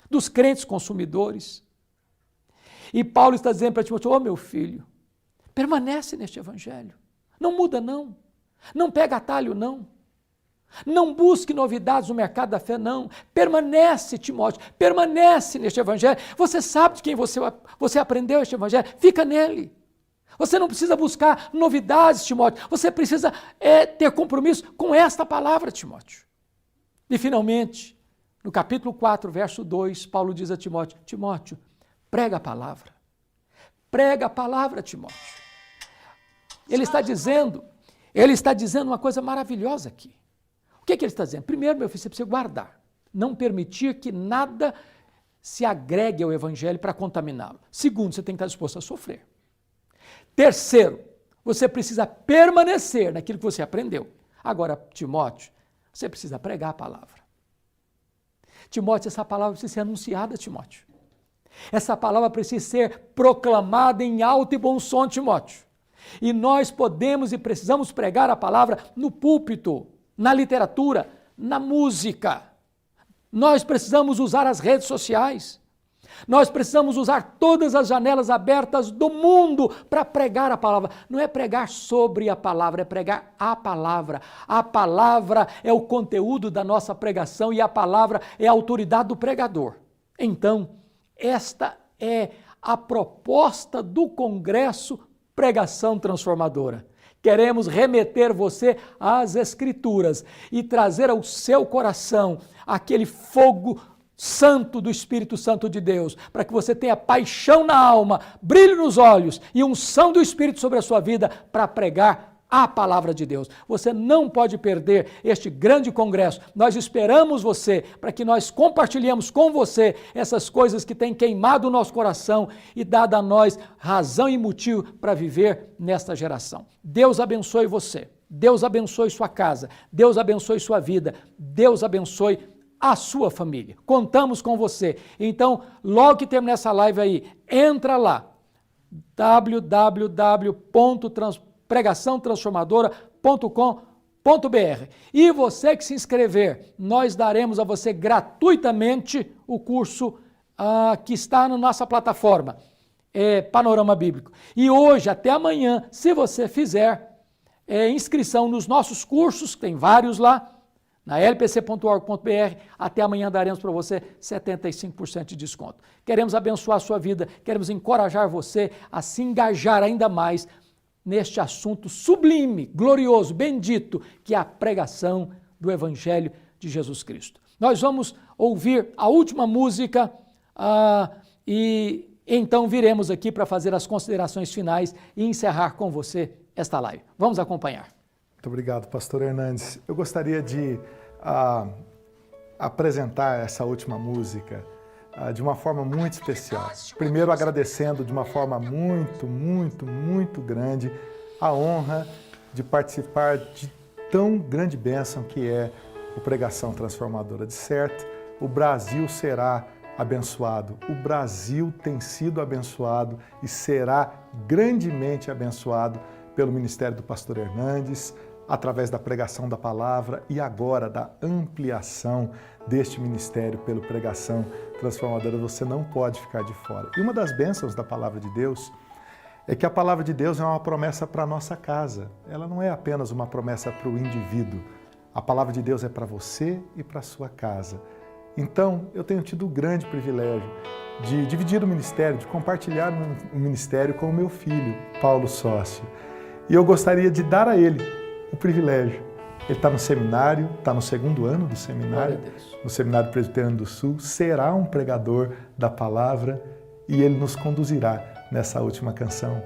dos crentes consumidores. E Paulo está dizendo para Timóteo, meu filho, permanece neste evangelho. Não muda não. Não pega atalho não. Não busque novidades no mercado da fé não. Permanece, Timóteo, permanece neste evangelho. Você sabe de quem você aprendeu este evangelho, fica nele. Você não precisa buscar novidades, Timóteo. Você precisa ter compromisso com esta palavra, Timóteo. E finalmente, no capítulo 4, verso 2, Paulo diz a Timóteo, Timóteo, prega a palavra. Prega a palavra, Timóteo. Ele está dizendo uma coisa maravilhosa aqui. O que ele está dizendo? Primeiro, meu filho, você precisa guardar. Não permitir que nada se agregue ao evangelho para contaminá-lo. Segundo, você tem que estar disposto a sofrer. Terceiro, você precisa permanecer naquilo que você aprendeu. Agora, Timóteo, você precisa pregar a palavra. Timóteo, essa palavra precisa ser anunciada, Timóteo. Essa palavra precisa ser proclamada em alto e bom som, Timóteo. E nós podemos e precisamos pregar a palavra no púlpito, na literatura, na música. Nós precisamos usar as redes sociais. Nós precisamos usar todas as janelas abertas do mundo para pregar a palavra. Não é pregar sobre a palavra, é pregar a palavra. A palavra é o conteúdo da nossa pregação e a palavra é a autoridade do pregador. Então, esta é a proposta do Congresso Pregação Transformadora. Queremos remeter você às Escrituras e trazer ao seu coração aquele fogo santo do Espírito Santo de Deus, para que você tenha paixão na alma, brilho nos olhos e unção do Espírito sobre a sua vida para pregar a palavra de Deus. Você não pode perder este grande congresso. Nós esperamos você para que nós compartilhemos com você essas coisas que têm queimado o nosso coração e dado a nós razão e motivo para viver nesta geração. Deus abençoe você. Deus abençoe sua casa. Deus abençoe sua vida. Deus abençoe a sua família. Contamos com você. Então, logo que terminar essa live aí, entra lá, www.pregaçãotransformadora.com.br. E você que se inscrever, nós daremos a você gratuitamente o curso que está na nossa plataforma, Panorama Bíblico. E hoje, até amanhã, se você fizer inscrição nos nossos cursos, tem vários lá, na lpc.org.br, até amanhã daremos para você 75% de desconto. Queremos abençoar a sua vida, queremos encorajar você a se engajar ainda mais neste assunto sublime, glorioso, bendito, que é a pregação do Evangelho de Jesus Cristo. Nós vamos ouvir a última música e então viremos aqui para fazer as considerações finais e encerrar com você esta live. Vamos acompanhar. Muito obrigado, pastor Hernandes. Eu gostaria de apresentar essa última música de uma forma muito especial. Primeiro, agradecendo de uma forma muito grande a honra de participar de tão grande bênção que é o Pregação Transformadora. De certo, o Brasil será abençoado. O Brasil tem sido abençoado e será grandemente abençoado pelo ministério do pastor Hernandes, através da pregação da palavra e agora da ampliação deste ministério pelo Pregação Transformadora. Você não pode ficar de fora. E uma das bênçãos da palavra de Deus é que a palavra de Deus é uma promessa para a nossa casa. Ela não é apenas uma promessa para o indivíduo. A palavra de Deus é para você e para a sua casa. Então, eu tenho tido o grande privilégio de dividir o ministério, de compartilhar o ministério com o meu filho, Paulo Sócio. E eu gostaria de dar a ele o privilégio. Ele está no seminário, está no segundo ano do seminário, no Seminário Presbiteriano do Sul, será um pregador da palavra e ele nos conduzirá nessa última canção.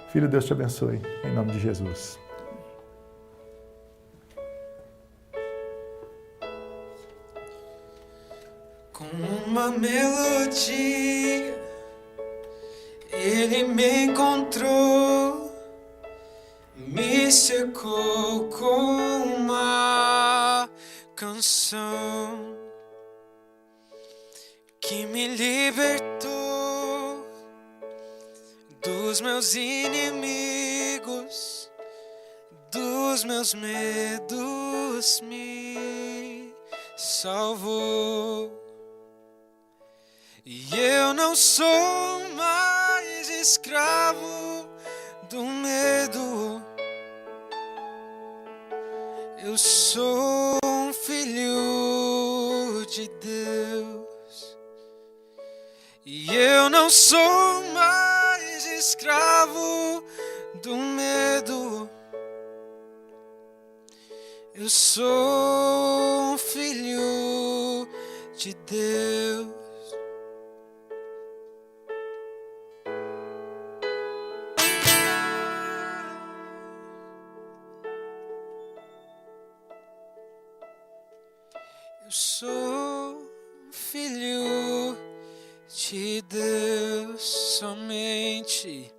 Filho, Deus te abençoe, em nome de Jesus. Com uma melodia, ele me encontrou, me secou com uma canção que me libertou dos meus inimigos, dos meus medos, me salvou. E eu não sou mais escravo do medo. Eu sou um filho de Deus. E eu não sou mais escravo do medo. Eu sou um filho de Deus. Eu sou um filho de Deus somente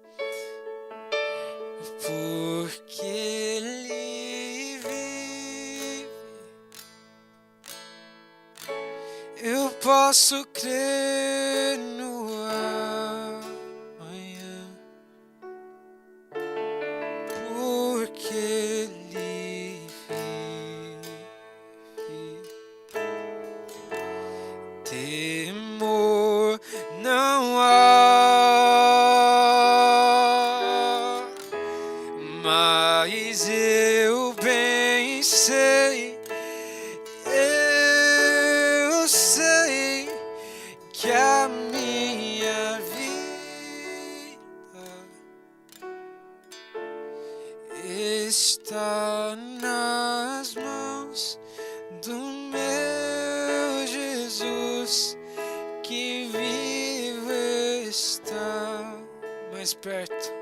porque Ele vive. Eu posso crer no amanhã, porque Ele vive. Temor não há, mas eu bem sei, eu sei que a minha vida está nas mãos do meu Jesus, que vive está mais perto.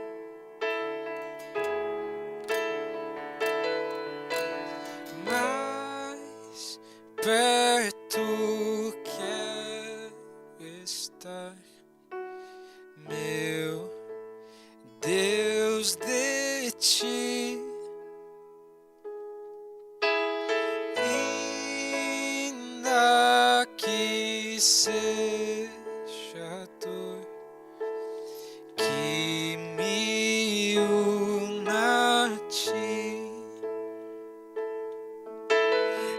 Mais perto quero estar, meu Deus, de ti. Ainda que seja dor que me una a ti,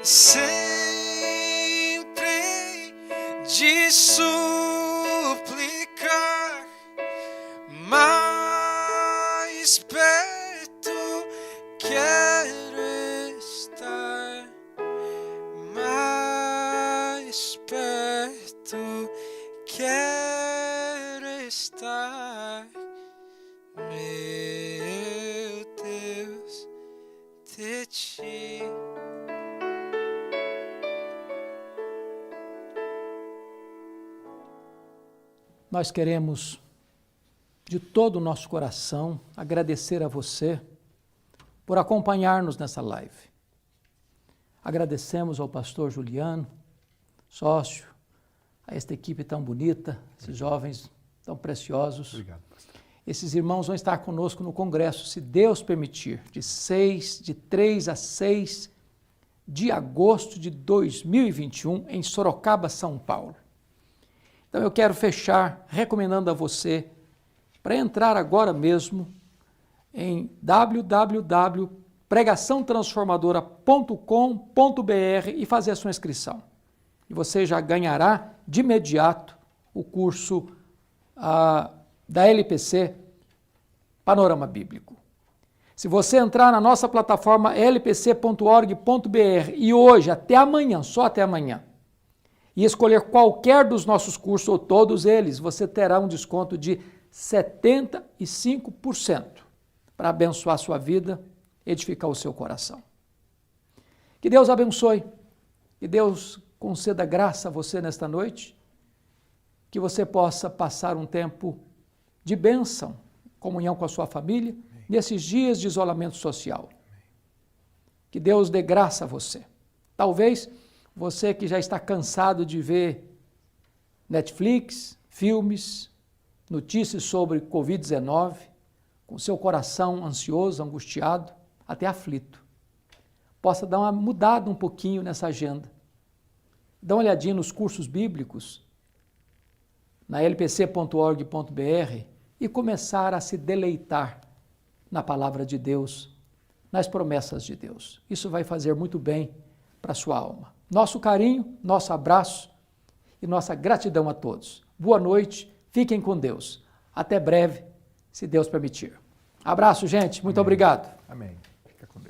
sempre de suplicar, mais perto quero estar, mais perto quero estar, meu Deus, de ti. Nós queremos, de todo o nosso coração, agradecer a você por acompanhar-nos nessa live. Agradecemos ao pastor Juliano, sócio, a esta equipe tão bonita, esses jovens tão preciosos. Obrigado, pastor. Esses irmãos vão estar conosco no congresso, se Deus permitir, de 3 a 6 de agosto de 2021, em Sorocaba, São Paulo. Então eu quero fechar recomendando a você para entrar agora mesmo em www.pregaçãotransformadora.com.br e fazer a sua inscrição. E você já ganhará de imediato o curso da LPC Panorama Bíblico. Se você entrar na nossa plataforma lpc.org.br e hoje, até amanhã, só até amanhã, e escolher qualquer dos nossos cursos ou todos eles, você terá um desconto de 75% para abençoar a sua vida, edificar o seu coração. Que Deus abençoe, que Deus conceda graça a você nesta noite, que você possa passar um tempo de bênção, comunhão com a sua família, nesses dias de isolamento social. Que Deus dê graça a você. Talvez você que já está cansado de ver Netflix, filmes, notícias sobre Covid-19, com seu coração ansioso, angustiado, até aflito, possa dar uma mudada um pouquinho nessa agenda. Dá uma olhadinha nos cursos bíblicos, na lpc.org.br e começar a se deleitar na palavra de Deus, nas promessas de Deus. Isso vai fazer muito bem para a sua alma. Nosso carinho, nosso abraço e nossa gratidão a todos. Boa noite, fiquem com Deus. Até breve, se Deus permitir. Abraço, gente. Muito obrigado. Amém. Fica com Deus.